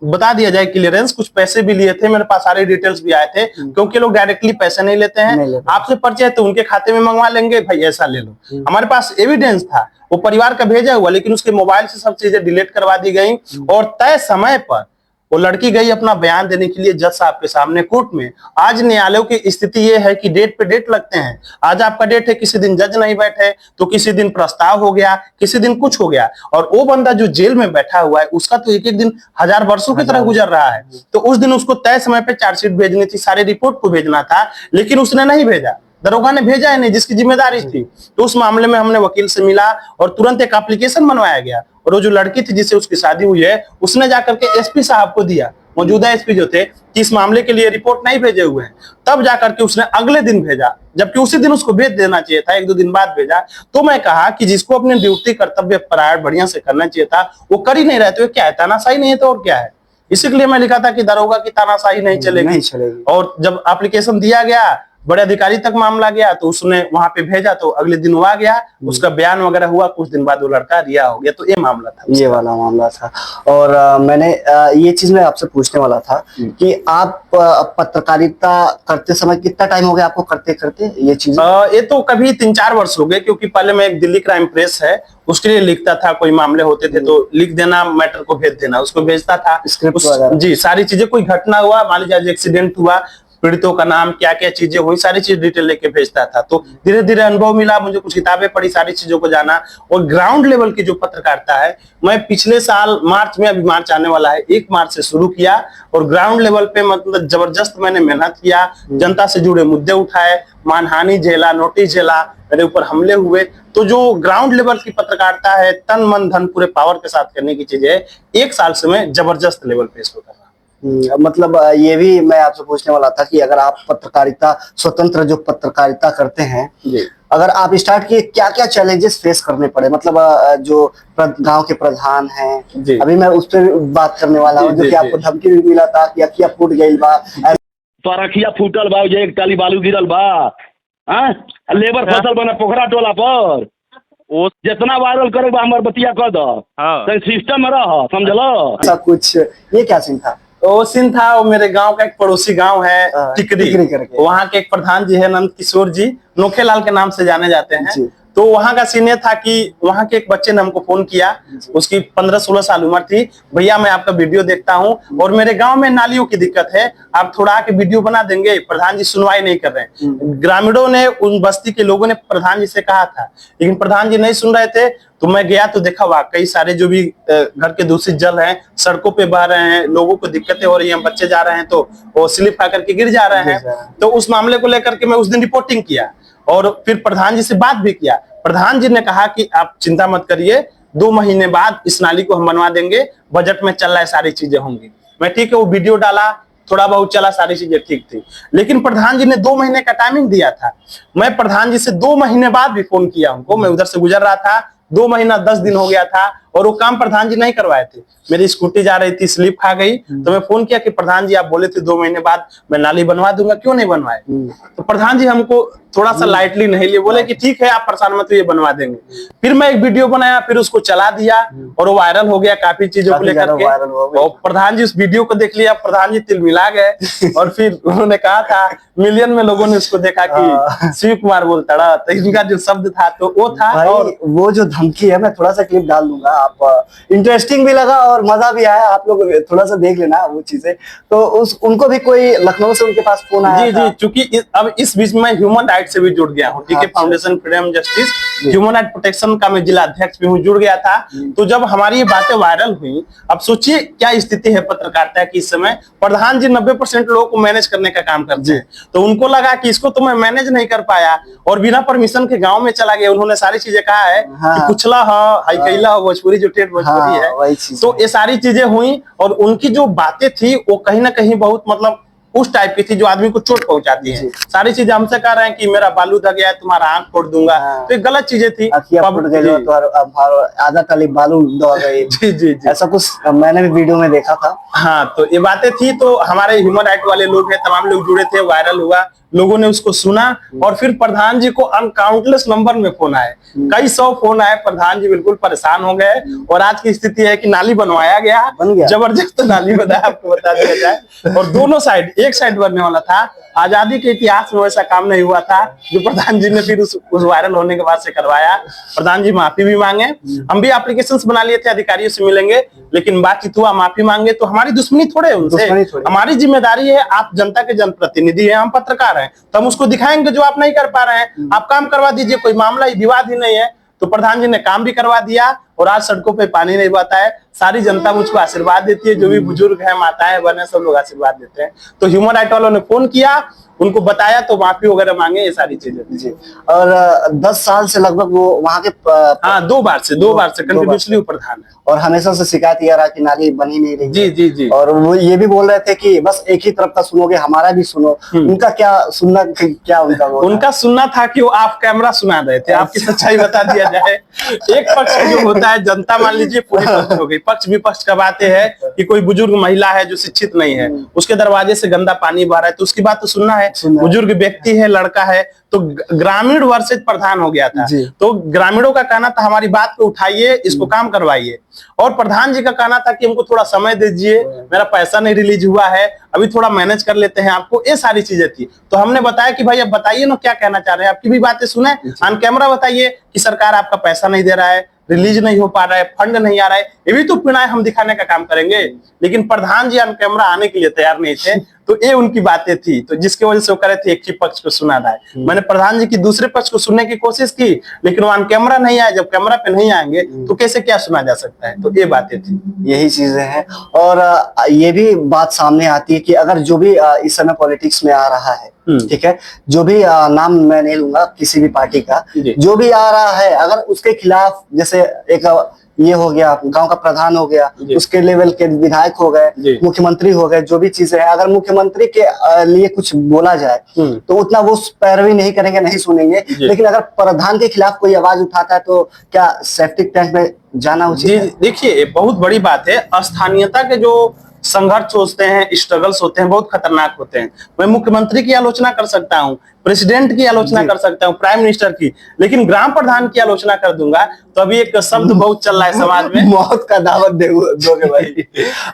बता दिया जाए क्लियरेंस, कुछ पैसे भी लिए थे, मेरे पास सारे डिटेल्स भी आए थे, क्योंकि लोग डायरेक्टली पैसे नहीं लेते हैं। आपसे पर्चे है तो उनके खाते में मंगवा लेंगे, भाई ऐसा ले लो। हमारे पास एविडेंस था, वो परिवार का भेजा हुआ, लेकिन उसके मोबाइल से सब चीजें डिलीट करवा दी गई। और तय समय पर वो लड़की गई अपना बयान देने के लिए जज साहब के सामने कोर्ट में। आज न्यायालयों की स्थिति ये है कि डेट पे डेट लगते हैं। आज आपका डेट है, किसी दिन जज नहीं बैठे तो किसी दिन प्रस्ताव हो गया, किसी दिन कुछ हो गया। और वो बंदा जो जेल में बैठा हुआ है, उसका तो एक एक दिन हजार वर्षों की तरह गुजर रहा है। तो उस दिन उसको तय समय पे चार्जशीट भेजनी थी, सारी रिपोर्ट को भेजना था, लेकिन उसने नहीं भेजा। दरोगा ने भेजा है नहीं, जिसकी जिम्मेदारी थी। तो उस मामले में हमने वकील से मिला और तुरंत एक एप्लीकेशन बनवाया गया। और वो जो लड़की थी जिससे उसकी शादी हुई है, उसने जाकर के एसपी साहब को दिया, मौजूदा एसपी जो थे, कि इस मामले के लिए रिपोर्ट नहीं भेजे हुए हैं। तब जाकर के उसने अगले दिन भेजा, जबकि उसी दिन उसको भेज देना चाहिए था, एक दो दिन बाद भेजा। तो मैं कहा कि जिसको अपने ड्यूटी कर्तव्य परायण बढ़िया से करना चाहिए था, वो कर ही नहीं रहे, तो क्या है, तानाशाही नहीं है तो और क्या है। इसीलिए मैं लिखा था कि दरोगा की तानाशाही नहीं चलेगी। और जब एप्लीकेशन दिया गया, बड़े अधिकारी तक मामला गया, तो उसने वहां पे भेजा, तो अगले दिन वो आ गया, उसका बयान वगैरह हुआ, कुछ दिन बाद वो लड़का रिहा हो गया। तो ये मामला था, ये वाला मामला था। और मैंने ये चीज मैं आपसे पूछने वाला था कि आप पत्रकारिता करते समय कितना टाइम हो गया आपको करते करते ये चीज? ये तो कभी 3-4 वर्ष हो गए, क्योंकि पहले मैं एक दिल्ली क्राइम प्रेस है, उसके लिए लिखता था। कोई मामले होते थे तो लिख देना, मैटर को भेज देना, उसको भेजता था स्क्रिप्ट जी, सारी चीजें। कोई घटना हुआ, मान लीजिए एक्सीडेंट हुआ, पीड़ितों का नाम, क्या क्या चीजें हुई, सारी चीज डिटेल लेके भेजता था। तो धीरे धीरे अनुभव मिला, मुझे कुछ किताबें पढ़ी, सारी चीजों को जाना। और ग्राउंड लेवल की जो पत्रकारिता है, मैं पिछले साल मार्च में, अभी मार्च आने वाला है, 1 मार्च से शुरू किया। और ग्राउंड लेवल पे मतलब जबरदस्त मैंने मेहनत किया, जनता से जुड़े मुद्दे उठाए, मानहानि झेला, नोटिस झेला, मेरे ऊपर हमले हुए। तो जो ग्राउंड लेवल की पत्रकारिता है, तन मन धन पूरे पावर के साथ करने की चीज है, 1 साल से मैं जबरदस्त लेवल पे इसको कर रहा हूं। मतलब ये भी मैं आपसे पूछने वाला था कि अगर आप पत्रकारिता, स्वतंत्र जो पत्रकारिता करते हैं, अगर आप स्टार्ट किए, क्या क्या चैलेंजेस फेस करने पड़े? मतलब जो गांव के प्रधान हैं, अभी मैं उस पर बात करने वाला हूँ, जो कि आपको धमकी भी मिला था कि अखिया फूट गई बा, तो रखिया फूटल बा, एक टाली बालू गिरल बा, लेबर फसल बना पोखरा टोला पर, वो जितना वायरल करे हमार बतिया कर दो, सिस्टम में रह, समझलो। ऐसा कुछ, ये क्या सीन था? वो सीन था, वो मेरे गांव का एक पड़ोसी गांव है टिकरी करके, वहाँ के एक प्रधान जी है नंद किशोर जी, नोखेलाल के नाम से जाने जाते हैं। तो वहाँ का सीन ये था कि वहाँ के एक बच्चे ने हमको फोन किया, उसकी 15-16 साल उम्र थी। भैया मैं आपका वीडियो देखता हूँ और मेरे गांव में नालियों की दिक्कत है, आप थोड़ा आके वीडियो बना देंगे? प्रधान जी सुनवाई नहीं कर रहे हैं। ग्रामीणों ने, उन बस्ती के लोगों ने प्रधान जी से कहा था, लेकिन प्रधान जी नहीं सुन रहे थे। तो मैं गया तो देखा वाकई सारे जो भी घर के दूषित जल हैं सड़कों पे बह रहे हैं, लोगों को दिक्कतें हो रही हैं, बच्चे जा रहे हैं तो वो स्लिप खा करके गिर जा रहे हैं। तो उस मामले को लेकर के मैं उस दिन रिपोर्टिंग किया और फिर प्रधान जी से बात भी किया। प्रधान जी ने कहा कि आप चिंता मत करिए, 2 महीने बाद इस नाली को हम बनवा देंगे, बजट में चल रहा है, सारी चीजें होंगी। मैं ठीक है, वो वीडियो डाला, थोड़ा बहुत चला, सारी चीजें ठीक थी। लेकिन प्रधान जी ने 2 महीने का टाइमिंग दिया था। मैं प्रधान जी से 2 महीने बाद भी फोन किया उनको, मैं उधर से गुजर रहा था, 2 महीना 10 दिन हो गया था और वो काम प्रधान जी नहीं करवाए थे। मेरी स्कूटी जा रही थी, स्लिप खा गई, तो मैं फोन किया कि प्रधान जी आप बोले थे 2 महीने बाद मैं नाली बनवा दूंगा, क्यों नहीं बनवाए? तो प्रधान जी हमको थोड़ा सा लाइटली नहीं लिए, बोले कि ठीक है आप परेशान मत, ये बनवा देंगे। फिर मैं एक वीडियो बनाया, फिर उसको चला दिया और वो वायरल हो गया काफी चीजों को लेकर के। और प्रधान जी उस वीडियो को देख लिया, प्रधान जी तिलमिला गए और फिर उन्होंने कहा था, मिलियन में लोगों ने उसको देखा कि शिव कुमार बोलता रहा, तो इनका जो शब्द था तो वो था। और वो जो धमकी है, मैं थोड़ा सा क्लिप डाल दूंगा, आप इंटरेस्टिंग भी लगा और मजा भी आया, आप लोग थोड़ा सा देख लेना वो चीजें। तो उनको भी कोई लखनऊ से उनके पास फोन आया जी, चूंकि अब इस बीच में ह्यूमन राइट से भी जुड़ गया हूँ, ठीक है, foundation freedom justice human right protection का मैं जिला अध्यक्ष भी हूँ, जुड़ गया था। तो जब हमारी ये बातें वायरल हुई, अब सोचिए क्या स्थिति है पत्रकारिता की इस समय। प्रधान जी 90% लोगों को मैनेज करने का काम करते हैं, तो उनको लगा कि इसको तो मैं मैनेज नहीं कर पाया और बिना परमिशन के गाँव में चला गया। उन्होंने सारी चीजें कहा है कि कुचला हो, हाई कैला हो, भोजपुरी वाली जो ठेठ भोजपुरी है, वही चीज तो ये सारी चीजें हुई। और उनकी जो बातें थी वो कहीं ना कहीं बहुत मतलब उस टाइप की थी जो आदमी को चोट पहुंचाती है। सारी चीजें हमसे कह रहे हैं कि मेरा बालू दग गया है, तुम्हारा आंख फोड़ दूंगा, तो ये गलत चीजें थी। आधा ताली बालू दो गई। जी जी जी, ऐसा कुछ मैंने भी वीडियो में देखा था। हाँ, तो ये बातें थी। तो हमारे ह्यूमन राइट वाले लोग हैं, तमाम लोग जुड़े थे, वायरल हुआ, लोगों ने उसको सुना और फिर प्रधान जी को अनकाउंटलेस नंबर में फोन आए, कई 100 फोन आए। प्रधान जी बिल्कुल परेशान हो गए और आज की स्थिति है कि नाली बनवाया गया, जबरदस्त नाली बनाया, आपको बता दिया जाए। और दोनों साइड, एक साइड बनने वाला था। आजादी के इतिहास में वैसा काम नहीं हुआ था जो प्रधान जी ने फिर उस वायरल होने के बाद से करवाया। प्रधान जी माफी भी मांगे, हम भी एप्लीकेशंस बना लिए थे, अधिकारियों से मिलेंगे, लेकिन बातचीत हुआ, माफी मांगे। तो हमारी दुश्मनी थोड़े उनसे, हमारी जिम्मेदारी है, आप जनता के जनप्रतिनिधि हैं, हम पत्रकार हैं, तो हम उसको दिखाएंगे जो आप नहीं कर पा रहे हैं। आप काम करवा दीजिए, कोई मामला विवाद ही नहीं है। तो प्रधान जी ने काम भी करवा दिया और आज सड़कों पे पानी नहीं बहता है। सारी जनता मुझको आशीर्वाद देती है, जो भी बुजुर्ग है, माताएं बहनें, सब लोग आशीर्वाद देते हैं। तो ह्यूमन राइट वालों ने फोन किया, उनको बताया, तो माफी वगैरह मांगे, ये सारी चीजें जी। और 10 साल से लगभग वो वहाँ के हाँ, दो बार से कंटिन्यूसली प्रधान है और हमेशा से शिकायत ये रहा कि नाली बनी नहीं रही। जी जी जी। और वो ये भी बोल रहे थे कि बस एक ही तरफ का सुनोगे, हमारा भी सुनो। उनका क्या सुनना, क्या उनका सुनना था कि वो ऑफ कैमरा सुना रहे थे। आपकी सच्चाई बता दिया जाए, एक पक्ष जो होता है, जनता मान लीजिए पूरी पक्ष हो गई, पक्ष विपक्ष का बातें है कि कोई बुजुर्ग महिला है जो शिक्षित नहीं है, उसके दरवाजे से गंदा पानी बह रहा है, तो उसकी बात तो सुनना है। बुजुर्ग व्यक्ति है, लड़का है, तो ग्रामीण वर्सेज प्रधान हो गया था। तो ग्रामीणों का कहना था हमारी बात को उठाइए, इसको काम करवाइए। और प्रधान जी का कहना था कि हमको थोड़ा समय दीजिए, मेरा पैसा नहीं रिलीज हुआ है, अभी थोड़ा मैनेज कर लेते हैं आपको, ये सारी चीजें थी। तो हमने बताया कि भाई अब बताइए ना क्या कहना चाह रहे हैं, आपकी भी बातें सुने, ऑन कैमरा बताइए कि सरकार आपका पैसा नहीं दे रहा है, रिलीज नहीं हो पा रहा है, फंड नहीं आ रहा है, ये भी तो पीड़ाएं हम दिखाने का काम करेंगे। लेकिन प्रधान जी ऑन कैमरा आने के लिए तैयार नहीं थे। तो ये उनकी बातें थी, तो जिसकी वजह से वो करे थे एक ही पक्ष को सुना था। मैंने प्रधान जी की दूसरे पक्ष को सुनने की कोशिश की, लेकिन वो ऑन कैमरा नहीं आए। जब कैमरा पे नहीं आएंगे तो कैसे क्या सुना जा सकता है? तो ये बातें थी, यही चीजें हैं। और ये भी बात सामने आती है कि अगर जो भी इस समय पॉलिटिक्स में आ रहा है, ठीक है, जो भी नाम मैं नहीं लूंगा किसी भी पार्टी का, जो भी आ रहा है, अगर उसके खिलाफ, जैसे एक ये हो गया, गांव का प्रधान हो गया, उसके लेवल के विधायक हो गए, मुख्यमंत्री हो गए, जो भी चीजें हैं, अगर मुख्यमंत्री के लिए कुछ बोला जाए तो उतना वो पैरवी नहीं करेंगे, नहीं सुनेंगे। लेकिन अगर प्रधान के खिलाफ कोई आवाज उठाता है तो क्या सेप्टिक टैंक में जाना उचित है? देखिए, बहुत बड़ी बात है। स्थानीयता के जो संघर्ष होते हैं, स्ट्रगल्स होते हैं, बहुत खतरनाक होते हैं। मैं मुख्यमंत्री की आलोचना कर सकता हूँ, प्रेसिडेंट की आलोचना कर सकता हूँ, प्राइम मिनिस्टर की, लेकिन ग्राम प्रधान की आलोचना कर दूंगा तो अभी एक शब्द बहुत चल रहा है समाज में, मौत का दावत दोगे भाई।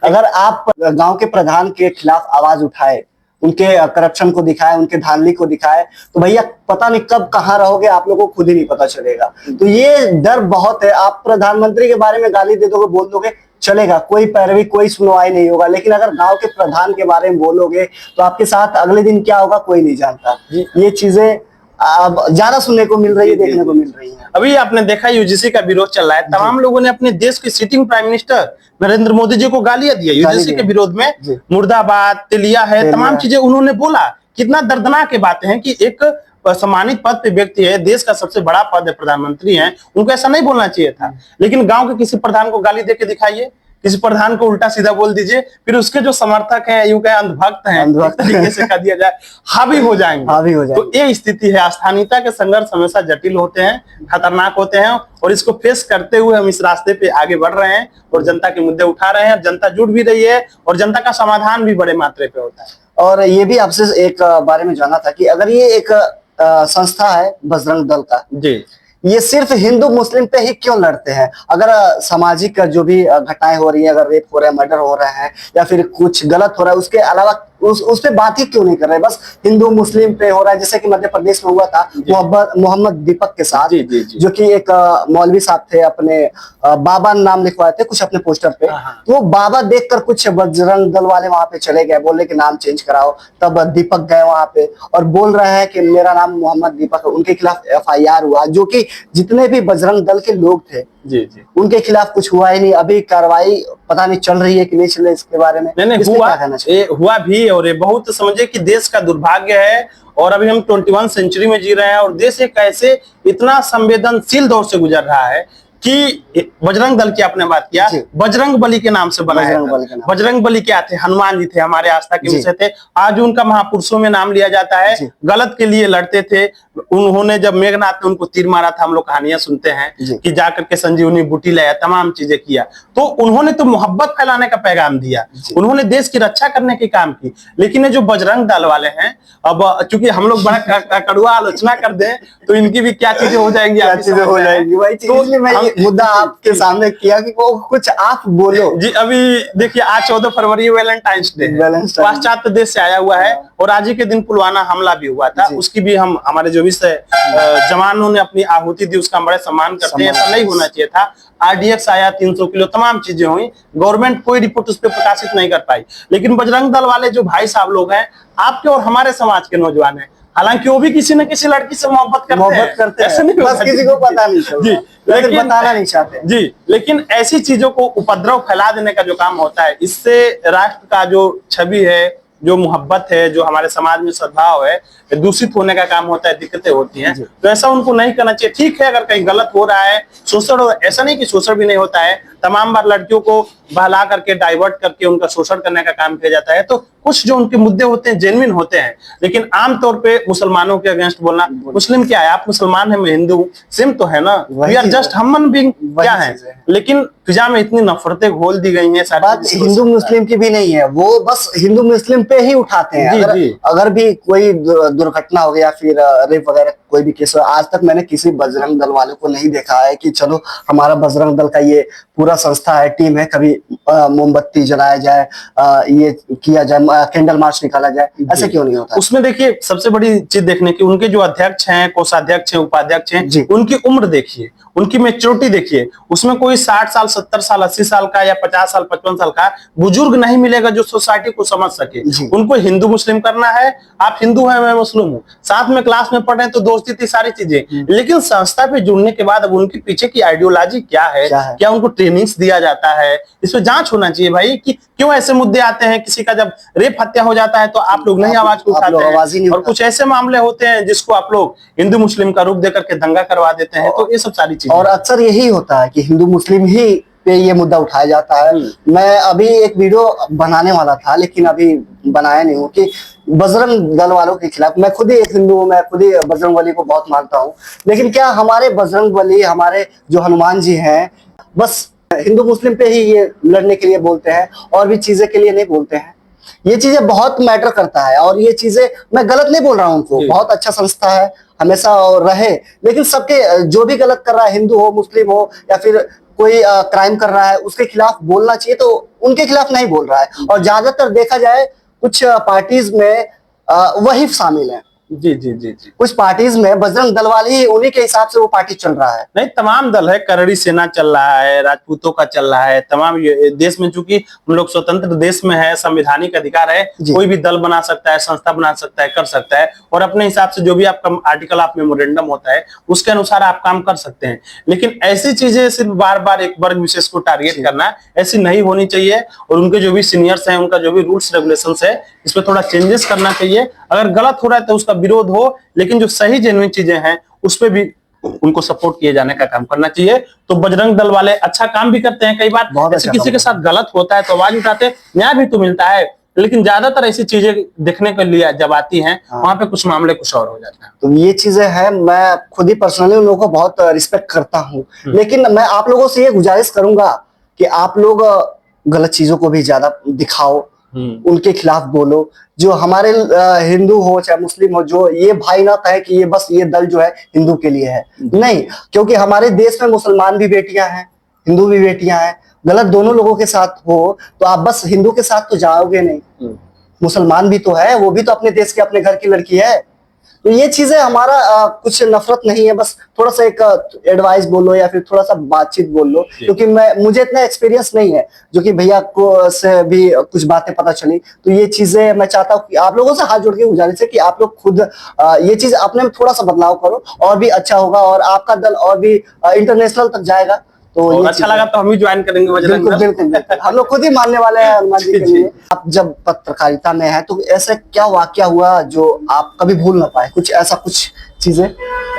अगर आप गांव के प्रधान के खिलाफ आवाज उठाए, उनके करप्शन को दिखाए, उनके धांधली को दिखाए, तो भैया पता नहीं कब कहाँ रहोगे, आप लोगों को खुद ही नहीं पता चलेगा। तो ये डर बहुत है। आप प्रधानमंत्री के बारे में गाली दे दोगे, बोल दोगे, चलेगा, कोई पैरवी, कोई सुनवाई नहीं होगा। लेकिन अगर गांव के प्रधान के बारे में बोलोगे तो आपके साथ अगले दिन क्या होगा कोई नहीं जानता। ये चीजें अब ज्यादा सुनने को मिल रही है, देखने को मिल रही है। अभी आपने देखा यूजीसी का विरोध चल रहा है, तमाम लोगों ने अपने देश के sitting prime minister Narendra Modi ji को गालियां दिया यूजीसी के विरोध में। मुर्दाबाद, तेलिया है, तमाम चीजें उन्होंने बोला। कितना दर्दनाक बातें हैं कि एक सम्मानित पद पे व्यक्ति है, देश का सबसे बड़ा पद है, प्रधानमंत्री हैं, उनको ऐसा नहीं बोलना चाहिए था। लेकिन गांव के किसी प्रधान को गाली दे के दिखाइए, किसी प्रधान को उल्टा सीधा बोल दीजिए, फिर उसके जो समर्थक हैं, यूं कहे अंधभक्त हैं, इस तरीके से कह दिया जाए, हावी हो जाएंगे। तो ये स्थिति है। स्थानीयता के संघर्ष हमेशा जटिल होते हैं, खतरनाक होते हैं, और इसको फेस करते हुए हम इस रास्ते पे आगे बढ़ रहे हैं और जनता के मुद्दे उठा रहे हैं। जनता जुड़ भी रही है और जनता का समाधान भी बड़े मात्रे पे होता है। और ये भी आपसे एक बारे में जाना था कि अगर ये एक संस्था है बजरंग दल का, जी, ये सिर्फ हिंदू मुस्लिम पे ही क्यों लड़ते हैं? अगर सामाजिक जो भी घटनाएं हो रही है, अगर रेप हो रहा है, मर्डर हो रहा है, या फिर कुछ गलत हो रहा है, उसके अलावा उस पे बात ही क्यों नहीं कर रहे? बस हिंदू मुस्लिम पे हो रहा है। जैसे कि मध्य प्रदेश में हुआ था मोहम्मद दीपक के साथ, जो कि एक मौलवी साहब थे, अपने बाबा नाम लिखवाए थे कुछ अपने पोस्टर पे। तो वो बाबा देखकर कुछ बजरंग दल वाले वहां पे चले गए, बोले कि नाम चेंज कराओ। तब दीपक गए वहां पे और बोल रहे हैं कि मेरा नाम मोहम्मद दीपक है। उनके खिलाफ FIR हुआ, जो कि जितने भी बजरंग दल के लोग थे उनके खिलाफ कुछ हुआ ही नहीं। अभी कार्रवाई पता नहीं चल रही है कि नहीं चल रही है, इसके बारे में नहीं हुआ भी। और ये बहुत समझे कि देश का दुर्भाग्य है। और अभी हम 21 सेंचुरी में जी रहे हैं और देश एक ऐसे इतना संवेदनशील दौर से गुजर रहा है कि बजरंग दल की आपने बात किया, बजरंग बली के नाम से बनाया था। बजरंग बली क्या थे? हनुमान जी थे, हमारे आस्था के विषय थे। आज उनका महापुरुषों में नाम लिया जाता है। गलत के लिए लड़ते थे। उन्होंने जब मेघनाथ ने उनको तीर मारा था, हम लोग कहानियां सुनते हैं कि जाकर के संजीवनी बूटी लाया, तमाम चीजें किया। तो उन्होंने तो मोहब्बत फैलाने का पैगाम दिया, उन्होंने देश की रक्षा करने के काम की। लेकिन ये जो बजरंग दल वाले हैं, अब चूंकि हम लोग बड़ा कड़वा आलोचना कर दें तो इनकी भी क्या चीजें हो जाएंगी, क्या चीजें हो जाएंगी भाई। तो मैं ये मुद्दा आपके सामने किया कि वो कुछ आप बोलो जी। अभी देखिए, आज 14 फरवरी वैलेंटाइंस डे है, पाश्चात्य देश से आया हुआ है, और आज ही के दिन पुलवामा हमला भी हुआ था। उसकी भी हम, हमारे जो भी जवानों ने अपनी आहुति दी, उसका हम बड़े सम्मान करते हैं। ऐसा नहीं होना चाहिए था। RDX आया, 300 किलो, तमाम चीजें हुई, गवर्नमेंट कोई रिपोर्ट उस पर प्रकाशित नहीं कर पाई। लेकिन बजरंग दल वाले जो भाई साहब लोग हैं, आपके और हमारे समाज के नौजवान हैं, हालांकि वो भी किसी न किसी लड़की से मोहब्बत करते हैं, ऐसा नहीं, बस किसी को पता नहीं जी, लेकिन बताना नहीं चाहते जी। लेकिन ऐसी चीजों को उपद्रव फैला देने का जो काम होता है, इससे राष्ट्र का जो छवि है, जो मोहब्बत है, जो हमारे समाज में सद्भाव है, दूषित होने का काम होता है, दिक्कतें होती हैं। तो ऐसा उनको नहीं करना चाहिए। ठीक है, अगर कहीं गलत हो रहा है, शोषण, ऐसा नहीं कि शोषण भी नहीं होता है, तमाम बार लड़कियों को बहला करके, डाइवर्ट करके उनका शोषण करने का काम किया जाता है। तो कुछ जो उनके मुद्दे होते हैं जेन्युइन होते हैं, लेकिन आमतौर पे मुसलमानों के अगेंस्ट बोलना, मुस्लिम क्या है, आप मुसलमान है, मैं हिंदू हूँ, सेम तो है ना, we are just human being, क्या है। लेकिन फिजा में इतनी नफरतें घोल दी गई हैं। बात हिंदू मुस्लिम की भी नहीं है, वो बस हिंदू मुस्लिम पे ही उठाते हैं। अगर भी कोई दुर्घटना हो गया, फिर रेप वगैरह कोई भी केस हो, आज तक मैंने किसी बजरंग दल वाले को नहीं देखा है कि चलो हमारा बजरंग दल का ये पूरा संस्था है, टीम है, कभी मोमबत्ती जलाया जाए, ये किया जाए, कैंडल मार्च निकाला जाए। ऐसे क्यों नहीं होता? उसमें देखिए, सबसे बड़ी चीज देखने की, उनके जो अध्यक्ष हैं, कोषाध्यक्ष हैं, उपाध्यक्ष हैं, उनकी उम्र देखिए, उनकी मेच्योरिटी देखिए। उसमें कोई 60 साल, 70 साल, 80 साल का या 50 साल, 55 साल का बुजुर्ग नहीं मिलेगा जो सोसाइटी को समझ सके। उनको हिंदू मुस्लिम करना है, आप हिंदू हैं, मैं मुस्लिम हूँ, साथ में क्लास में पढ़ रहे हैं तो दोस्ती थी, सारी चीजें। लेकिन संस्था पे जुड़ने के बाद अब उनके पीछे की आइडियोलॉजी क्या है, क्या उनको ट्रेनिंग्स दिया जाता है, इस पर जांच होना चाहिए भाई, कि क्यों ऐसे मुद्दे आते हैं। किसी का जब रेप हत्या हो जाता है तो आप लोग नहीं आवाज उठाते हैं, और कुछ ऐसे मामले होते हैं जिसको आप लोग हिंदू मुस्लिम का रूप देकर के दंगा करवा देते हैं। तो ये सब सारी चीजें, और अक्सर यही होता है कि हिंदू मुस्लिम ही पे ये मुद्दा उठाया जाता है। मैं अभी एक वीडियो बनाने वाला था, लेकिन अभी बनाया नहीं हूँ, कि बजरंग दल वालों के खिलाफ। मैं खुद ही एक हिंदू हूँ, मैं खुद ही बजरंग बली को बहुत मानता हूँ, लेकिन क्या हमारे बजरंग बली, हमारे जो हनुमान जी हैं, बस हिंदू मुस्लिम पे ही ये लड़ने के लिए बोलते हैं, और भी चीजें के लिए नहीं बोलते हैं? ये चीजें बहुत मैटर करता है, और ये चीजें मैं गलत नहीं बोल रहा हूँ उनको, बहुत अच्छा संस्था है, हमेशा रहे। लेकिन सबके, जो भी गलत कर रहा है, हिंदू हो, मुस्लिम हो, या फिर कोई क्राइम कर रहा है, उसके खिलाफ बोलना चाहिए, तो उनके खिलाफ नहीं बोल रहा है। और ज्यादातर देखा जाए कुछ पार्टीज में वही शामिल है। जी जी जी जी। कुछ पार्टीज में बजरंग दल वाले ही, उन्हीं के हिसाब से वो पार्टी चल रहा है। नहीं, तमाम दल है, करड़ी सेना चल रहा है, राजपूतों का चल रहा है, तमाम देश में, चूंकि हम लोग स्वतंत्र देश में है, संवैधानिक अधिकार है, कोई भी दल बना सकता है, संस्था बना सकता है, कर सकता है, और अपने हिसाब से जो भी आपका आर्टिकल ऑफ मेमोरेंडम होता है उसके अनुसार आप काम कर सकते हैं। लेकिन ऐसी चीजें सिर्फ बार बार एक वर्ग विशेष को टारगेट करना, ऐसी नहीं होनी चाहिए। और उनके जो भी सीनियर्स हैं, उनका जो भी रूल्स रेगुलेशन है, इस पर थोड़ा चेंजेस करना चाहिए। अगर गलत हो रहा है तो उसका विरोध हो, लेकिन जो सही जेन्युइन चीजें हैं उस पे भी उनको सपोर्ट किए जाने का काम करना चाहिए। तो बजरंग दल वाले अच्छा काम भी करते हैं, कई बार ऐसे किसी के साथ गलत होता है तो आवाज उठाते हैं, न्याय भी तो मिलता है। लेकिन ज्यादातर ऐसी चीजें देखने के लिए जब आती हैं, वहां पे कुछ मामले कुछ और हो जाते हैं। तो ये चीजें हैं, मैं खुद ही पर्सनली उन लोगों को बहुत रिस्पेक्ट करता हूँ, लेकिन मैं आप लोगों से ये गुजारिश करूंगा कि आप लोग गलत चीजों को भी ज्यादा दिखाओ, उनके खिलाफ बोलो। जो हमारे हिंदू हो चाहे मुस्लिम हो, जो ये भाई ना कहे कि ये बस ये दल जो है हिंदू के लिए है, नहीं, क्योंकि हमारे देश में मुसलमान भी बेटियां हैं, हिंदू भी बेटियां हैं। गलत दोनों लोगों के साथ हो तो आप बस हिंदू के साथ तो जाओगे नहीं, मुसलमान भी तो है, वो भी तो अपने देश के, अपने घर की लड़की है। तो ये चीजें हमारा कुछ नफरत नहीं है, बस थोड़ा सा एक एडवाइस बोलो या फिर थोड़ा सा बातचीत बोल लो, क्योंकि मुझे इतना एक्सपीरियंस नहीं है, जो कि भैया को से भी कुछ बातें पता चली। तो ये चीजें मैं चाहता हूँ कि आप लोगों से हाथ जोड़ के गुजारिश है कि आप लोग खुद ये चीज अपने में थोड़ा सा बदलाव करो, और भी अच्छा होगा, और आपका दल और भी इंटरनेशनल तक जाएगा। तो अच्छा लगा तो हम भी ज्वाइन करेंगे बजरंग दल। बिल्कुल, हम लोग खुद ही मानने वाले हैं हनुमान जी के लिए। आप जब पत्रकारिता में है तो ऐसा क्या वाकया हुआ जो आप कभी भूल ना पाए? कुछ ऐसा, कुछ चीजें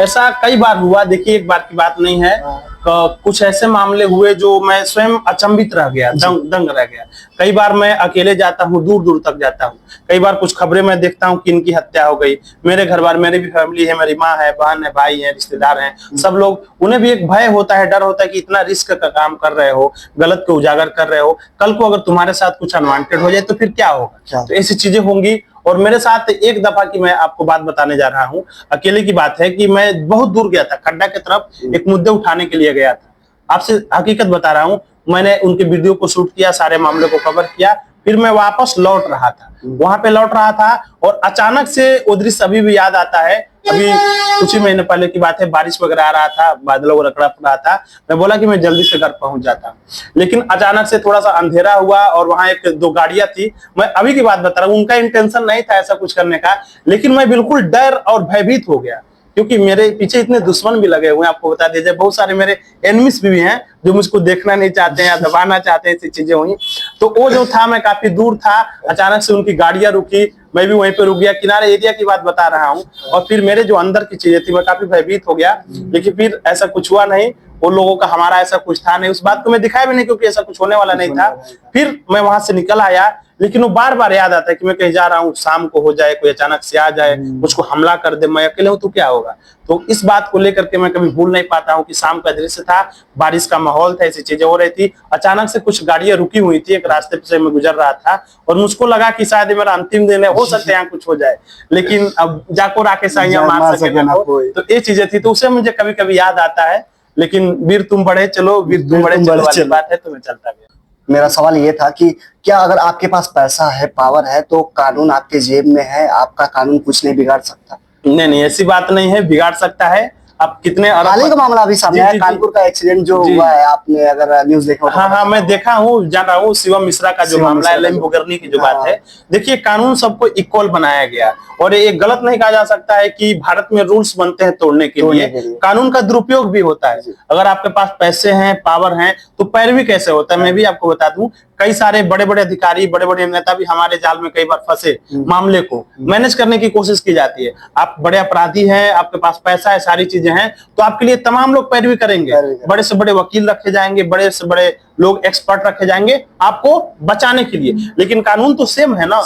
ऐसा कई बार हुआ। देखिए, एक बार की बात नहीं है, कुछ ऐसे मामले हुए जो मैं स्वयं अचंभित रह गया, दंग रह गया। कई बार मैं अकेले जाता हूँ, दूर दूर तक जाता हूँ, कई बार कुछ खबरें मैं देखता हूँ कि इनकी हत्या हो गई। मेरे घर बार, मेरी भी फैमिली है, मेरी माँ है, बहन है, भाई है, रिश्तेदार हैं, सब लोग, उन्हें भी एक भय होता है, डर होता है कि इतना रिस्क का काम कर रहे हो, गलत को उजागर कर रहे हो, कल को अगर तुम्हारे साथ कुछ अनवांटेड हो जाए तो फिर क्या होगा। तो ऐसी चीजें होंगी। और मेरे साथ एक दफा की मैं आपको बात बताने जा रहा हूँ, अकेले की बात है कि मैं बहुत दूर गया था, खड्डा की तरफ एक मुद्दे उठाने के लिए गया था। आपसे हकीकत बता रहा हूँ, मैंने उनके वीडियो को शूट किया, सारे मामले को कवर किया, फिर मैं वापस लौट रहा था, वहां पे लौट रहा था और अचानक से वो दृश्य अभी भी याद आता है। अभी कुछ ही महीने पहले की बात है, बारिश वगैरह आ रहा था, बादलों को रगड़ा रहा था, मैं बोला कि मैं जल्दी से घर पहुंच जाता, लेकिन अचानक से थोड़ा सा अंधेरा हुआ और वहां एक दो गाड़ियां थी। मैं अभी की बात बता रहा हूँ, उनका इंटेंशन नहीं था ऐसा कुछ करने का, लेकिन मैं बिल्कुल डर और भयभीत हो गया, क्योंकि मेरे पीछे इतने दुश्मन भी लगे हुए हैं। आपको बता दीजिए, बहुत सारे मेरे एनिमीज भी हैं जो मुझको देखना नहीं चाहते हैं या दबाना चाहते हैं, ऐसी चीजें हुई। तो वो जो था, मैं काफी दूर था, अचानक से उनकी गाड़ियां रुकी, मैं भी वहीं पे रुक गया, किनारे एरिया की बात बता रहा हूँ। और फिर मेरे जो अंदर की चीजें थी, मैं काफी भयभीत हो गया, लेकिन फिर ऐसा कुछ हुआ नहीं। उन लोगों का, हमारा ऐसा कुछ था नहीं, उस बात को मैं दिखाया भी नहीं, क्योंकि ऐसा कुछ होने वाला नहीं था। फिर मैं वहां से निकल आया, लेकिन वो बार बार याद आता है कि मैं कहीं जा रहा हूँ, शाम को हो जाए, कोई अचानक से आ जाए, मुझको हमला कर दे, मैं अकेले हूँ तो क्या होगा। तो इस बात को लेकर के मैं कभी भूल नहीं पाता हूँ कि शाम का दृश्य था, बारिश का माहौल था, ऐसी चीजें हो रही थी, अचानक से कुछ गाड़ियां रुकी हुई थी, एक रास्ते से मैं गुजर रहा था और मुझको लगा कि शायद ये मेरा अंतिम दिन है, हो सकता है यहाँ कुछ हो जाए, लेकिन अब जाको राके साइयां मार सके ना कोई। तो ये चीजें थी, तो उसे मुझे कभी कभी याद आता है। लेकिन वीर तुम बड़े चलो, वीर तुम बड़े चलो वाली बात है, तो मैं चलता गया। मेरा सवाल ये था कि क्या अगर आपके पास पैसा है, पावर है, तो कानून आपके जेब में है, आपका कानून कुछ नहीं बिगाड़ सकता? नहीं, ऐसी बात नहीं है, बिगाड़ सकता है। आप कितने हाल ही का मामला अभी सामने आया, कानपुर का एक्सीडेंट जो हुआ है, आपने अगर न्यूज देखा हो? हाँ, मैं देखा हूँ, जान रहा हूँ। शिवम मिश्रा का जो मामला है, लैम्बोर्गिनी की जो बात है, देखिए कानून सबको इक्वल बनाया गया, और ये गलत नहीं कहा जा सकता है कि भारत में रूल्स बनते हैं तोड़ने के लिए, कानून का दुरुपयोग भी होता है। अगर आपके पास पैसे हैं, पावर हैं, तो पैरवी कैसे होता है, मैं भी आपको बता दूं। कई सारे बड़े बड़े अधिकारी, बड़े बड़े नेता भी हमारे जाल में कई बार फंसे, मामले को मैनेज करने की कोशिश की जाती है। आप बड़े अपराधी हैं, आपके पास पैसा है, सारी चीजें हैं, तो आपके लिए तमाम लोग पैरवी करेंगे, बड़े से बड़े वकील रखे जाएंगे, बड़े से बड़े लोग एक्सपर्ट रखे जाएंगे आपको बचाने के लिए। लेकिन कानून तो सेम है ना,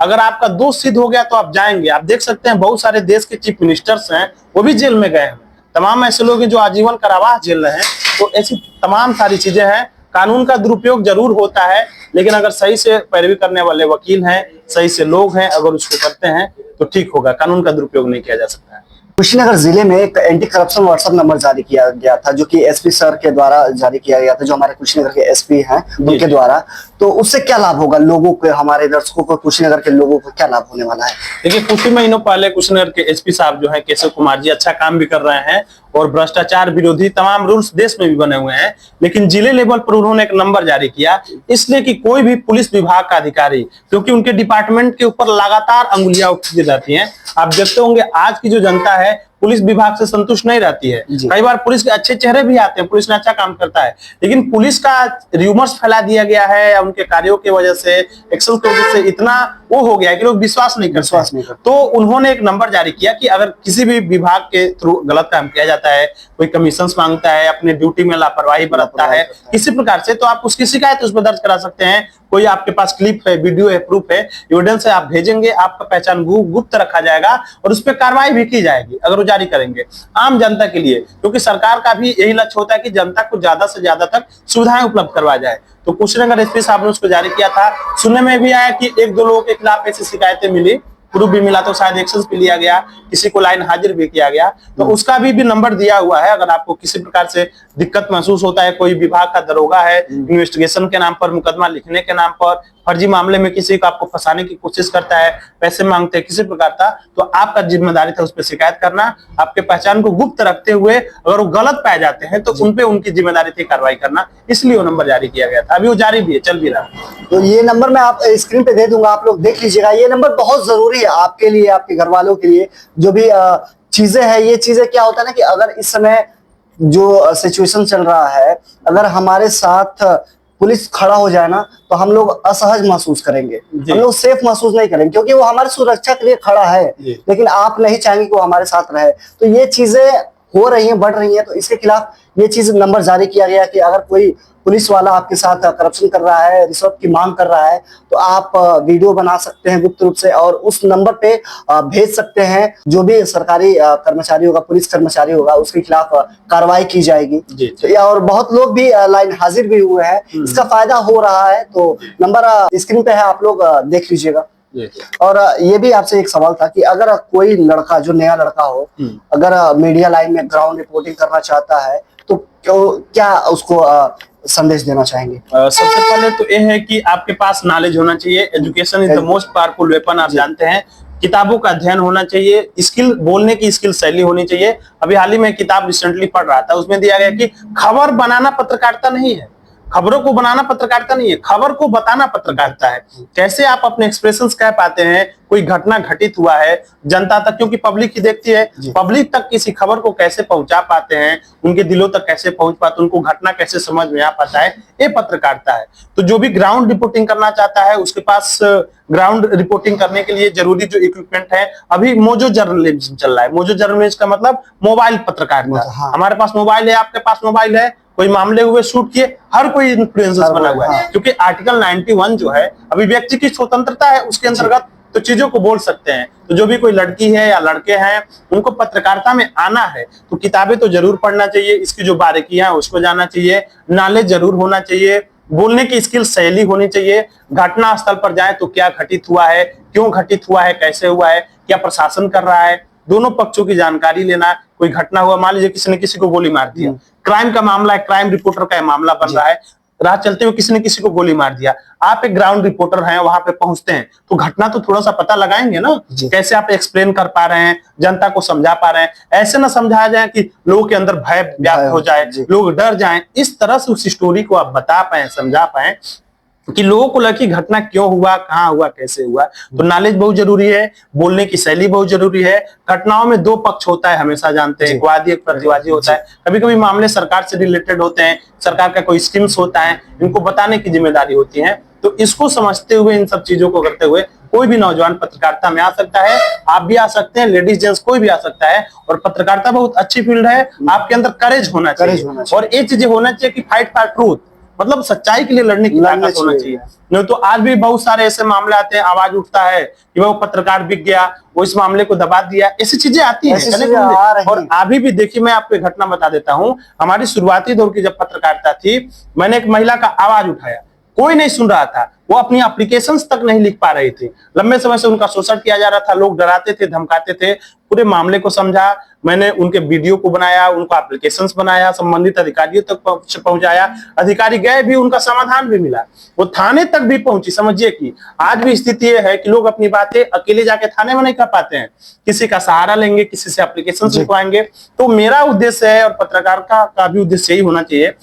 अगर आपका दोष सिद्ध हो गया तो आप जाएंगे। आप देख सकते हैं बहुत सारे देश के चीफ मिनिस्टर्स हैं, वो भी जेल में गए हैं, तमाम ऐसे लोग हैं जो आजीवन कारावास झेल रहे हैं। तो ऐसी तमाम सारी चीजें हैं। कानून का दुरुपयोग जरूर होता है, लेकिन अगर सही से पैरवी करने वाले वकील हैं, सही से लोग हैं, अगर उसको करते हैं तो ठीक होगा। कानून का दुरुपयोग नहीं किया जा सकता है। कुशीनगर जिले में एक एंटी करप्शन व्हाट्सएप नंबर जारी किया गया था, जो कि एसपी सर के द्वारा जारी किया गया था, जो हमारे कुशीनगर के एसपी हैं उनके द्वारा। तो उससे क्या लाभ होगा लोगों को, हमारे दर्शकों को, कुशीनगर के लोगों को क्या लाभ होने वाला है? देखिए, कुछ ही महीनों पहले कुशीनगर के एसपी साहब जो हैं, केशव कुमार जी, अच्छा काम भी कर रहे हैं और भ्रष्टाचार विरोधी तमाम रूल्स देश में भी बने हुए हैं। लेकिन जिले लेवल पर उन्होंने एक नंबर जारी किया, इसलिए कि कोई भी पुलिस विभाग का अधिकारी, क्योंकि उनके डिपार्टमेंट के ऊपर लगातार अंगुलियां उठती रहती हैं। आप देखते होंगे आज की जो जनता है पुलिस विभाग से संतुष्ट नहीं रहती है। कई बार पुलिस के अच्छे चेहरे भी आते हैं, पुलिस ने अच्छा काम करता है, लेकिन पुलिस का र्यूमर्स फैला दिया गया है या उनके कार्यों की वजह से, एक्शन की वजह से इतना वो हो गया है कि लोग विश्वास नहीं करते। तो उन्होंने एक नंबर जारी किया कि अगर किसी भी विभाग के थ्रू गलत काम किया जाता है, कोई कमीशन मांगता है, अपने ड्यूटी में लापरवाही बरतता है किसी प्रकार से, तो आप उसकी शिकायत उस पर दर्ज करा सकते हैं। कोई आपके पास क्लिप है, वीडियो है, प्रूफ है, एविडेंस है, आप भेजेंगे, आपका पहचान गुप्त रखा जाएगा और उस पर कार्रवाई भी की जाएगी अगर वो जारी करेंगे आम जनता के लिए, क्योंकि सरकार का भी यही लक्ष्य होता है कि जनता को ज्यादा से ज्यादा तक सुविधाएं उपलब्ध करवा जाए। तो कुशीनगर एसपी साहब ने उसको जारी किया था। सुनने में भी आया कि एक दो लोगों के खिलाफ ऐसी शिकायतें मिली, प्रूफ भी मिला, तो शायद एक्शन भी लिया गया, किसी को लाइन हाजिर भी किया गया। तो उसका भी नंबर दिया हुआ है। अगर आपको किसी प्रकार से दिक्कत महसूस होता है, कोई विभाग का दरोगा है, इन्वेस्टिगेशन के नाम पर, मुकदमा लिखने के नाम पर, फर्जी मामले में किसी को आपको फंसाने की कोशिश करता है, पैसे मांगते हैं किसी प्रकार का, तो आपका जिम्मेदारी था उस पर शिकायत करना। आपके पहचान को गुप्त रखते हुए अगर वो गलत पाए जाते हैं तो उनपे उनकी जिम्मेदारी थी कार्रवाई करना, इसलिए वो नंबर जारी किया गया था। अभी वो जारी भी है, चल भी रहा है। तो ये नंबर मैं आप स्क्रीन पे दे दूंगा, आप लोग देख लीजिएगा। ये नंबर बहुत जरूरी है आपके लिए, आपके घर वालों के लिए। जो भी चीजें हैं, ये चीजें क्या होता है ना कि अगर इस समय जो सिचुएशन चल रहा है, अगर हमारे साथ पुलिस खड़ा हो जाए ना, तो हम लोग असहज महसूस करेंगे, हम लोग सेफ महसूस नहीं करेंगे, क्योंकि वो हमारी सुरक्षा के लिए खड़ा है। लेकिन आप नहीं चाहेंगे कि वो हमारे साथ रहे। तो ये चीजें हो रही हैं, बढ़ रही हैं, तो इसके खिलाफ ये चीज नंबर जारी किया गया कि अगर कोई पुलिस वाला आपके साथ करप्शन कर रहा है, रिश्वत की मांग कर रहा है, तो आप वीडियो बना सकते हैं गुप्त रूप से और उस नंबर पे भेज सकते हैं। जो भी सरकारी कर्मचारी होगा, पुलिस कर्मचारी होगा, उसके खिलाफ कार्रवाई की जाएगी। तो और बहुत लोग भी लाइन हाजिर भी हुए हैं, इसका फायदा हो रहा है। तो नंबर स्क्रीन पे है, आप लोग देख लीजिएगा। और ये भी आपसे एक सवाल था कि अगर कोई लड़का, जो नया लड़का हो, अगर मीडिया लाइन में ग्राउंड रिपोर्टिंग करना चाहता है, तो क्या उसको संदेश देना चाहेंगे? सबसे पहले तो ये है कि आपके पास नॉलेज होना चाहिए। Education is the most powerful weapon, आप जानते हैं। किताबों का अध्ययन होना चाहिए, स्किल, बोलने की स्किल, शैली होनी चाहिए। अभी हाल ही में किताब रिसेंटली पढ़ रहा था, उसमें दिया गया कि खबर बनाना पत्रकारिता नहीं है, खबरों को बनाना पत्रकारिता नहीं है, खबर को बताना पत्रकारिता है। कैसे आप अपने एक्सप्रेशंस कह पाते हैं, कोई घटना घटित हुआ है जनता तक, क्योंकि पब्लिक ही देखती है, पब्लिक तक किसी खबर को कैसे पहुंचा पाते हैं, उनके दिलों तक कैसे पहुंच पाते, उनको घटना कैसे समझ में आ पाता है, ये पत्रकारिता है। तो जो भी ग्राउंड रिपोर्टिंग करना चाहता है, उसके पास ग्राउंड रिपोर्टिंग करने के लिए जरूरी जो इक्विपमेंट है, अभी मोजो जर्नलिज्म चल रहा है। मोजो जर्नलिज्म का मतलब मोबाइल पत्रकारिता। हमारे पास मोबाइल है, आपके पास मोबाइल है, कोई मामले हुए शूट किए, हर कोई इन्फ्लुएंसर बना हुआ है, क्योंकि आर्टिकल 91 जो है, अभी व्यक्ति की स्वतंत्रता है, उसके अंतर्गत तो चीजों को बोल सकते हैं। तो जो भी कोई लड़की है या लड़के हैं, उनको पत्रकारिता में आना है तो किताबें तो जरूर पढ़ना चाहिए, इसकी जो बारीकियां है उसको जानना चाहिए, नॉलेज जरूर होना चाहिए, बोलने की स्किल, शैली होनी चाहिए। घटना स्थल पर जाए तो क्या घटित हुआ है, क्यों घटित हुआ है, कैसे हुआ है, क्या प्रशासन कर रहा है, दोनों पक्षों की जानकारी लेना। कोई घटना हुआ, मान लीजिए किसी ने किसी को गोली मार दिया, क्राइम का मामला है, क्राइम रिपोर्टर का मामला बन रहा है, राह चलते हुए किसी ने किसी को गोली मार दिया, आप एक ग्राउंड रिपोर्टर हैं, वहां पे पहुंचते हैं तो घटना तो थोड़ा सा पता लगाएंगे ना, कैसे आप एक्सप्लेन कर पा रहे हैं, जनता को समझा पा रहे हैं। ऐसे ना समझाया जाए कि लोगों के अंदर भय व्याप्त हो जाए, लोग डर जाएं, इस तरह से उस स्टोरी को आप बता पाए, समझा पाए कि लोगों को लगे घटना क्यों हुआ, कहाँ हुआ, कैसे हुआ। तो नॉलेज बहुत जरूरी है, बोलने की शैली बहुत जरूरी है। घटनाओं में दो पक्ष होता है, हमेशा जानते हैं, एक वादी एक प्रतिवादी होता है। कभी कभी मामले सरकार से रिलेटेड होते हैं, सरकार का कोई स्कीम्स होता है, इनको बताने की जिम्मेदारी होती है। तो इसको समझते हुए, इन सब चीजों को करते हुए कोई भी नौजवान पत्रकारिता में आ सकता है। आप भी आ सकते हैं, लेडीज जेंट्स कोई भी आ सकता है। और पत्रकारिता बहुत अच्छी फील्ड है, आपके अंदर करेज होना चाहिए और ये चीजें होना चाहिए कि फाइट फॉर ट्रूथ, मतलब सच्चाई के लिए लड़ने की ताकत होना चाहिए। नहीं तो आज भी बहुत सारे ऐसे मामले आते हैं, आवाज उठता है कि वो पत्रकार बिक गया, वो इस मामले को दबा दिया, ऐसी चीजें आती हैं। और अभी भी देखिए, मैं आपको एक घटना बता देता हूं। हमारी शुरुआती दौर की जब पत्रकारिता थी, मैंने एक महिला का आवाज उठाया, कोई नहीं सुन रहा था, वो अपनी एप्लीकेशंस तक नहीं लिख पा रही थी, लंबे समय से उनका शोषण किया जा रहा था, लोग डराते थे, धमकाते थे। पूरे मामले को समझा, मैंने उनके वीडियो को बनाया, उनको एप्लीकेशंस बनाया, संबंधित अधिकारियों तक पहुंचाया, अधिकारी गए भी, उनका समाधान भी मिला, वो थाने तक भी पहुंची। समझिए कि आज भी स्थिति यह है कि लोग अपनी बातें अकेले जाके थाने में नहीं कर पाते हैं, किसी का सहारा लेंगे, किसी से एप्लीकेशंस लिखवाएंगे। तो मेरा उद्देश्य है, और पत्रकार का भी उद्देश्य यही होना चाहिए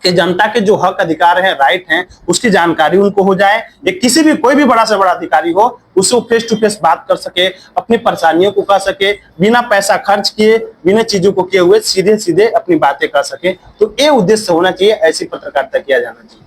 कि जनता के जो हक अधिकार हैं, राइट हैं, उसकी जानकारी उनको हो जाए। ये किसी भी, कोई भी बड़ा से बड़ा अधिकारी हो, उससे फेस टू फेस बात कर सके, अपनी परेशानियों को कह सके, बिना पैसा खर्च किए, बिना चीजों को किए हुए सीधे सीधे अपनी बातें कर सके। तो ये उद्देश्य होना चाहिए, ऐसी पत्रकारिता किया जाना चाहिए।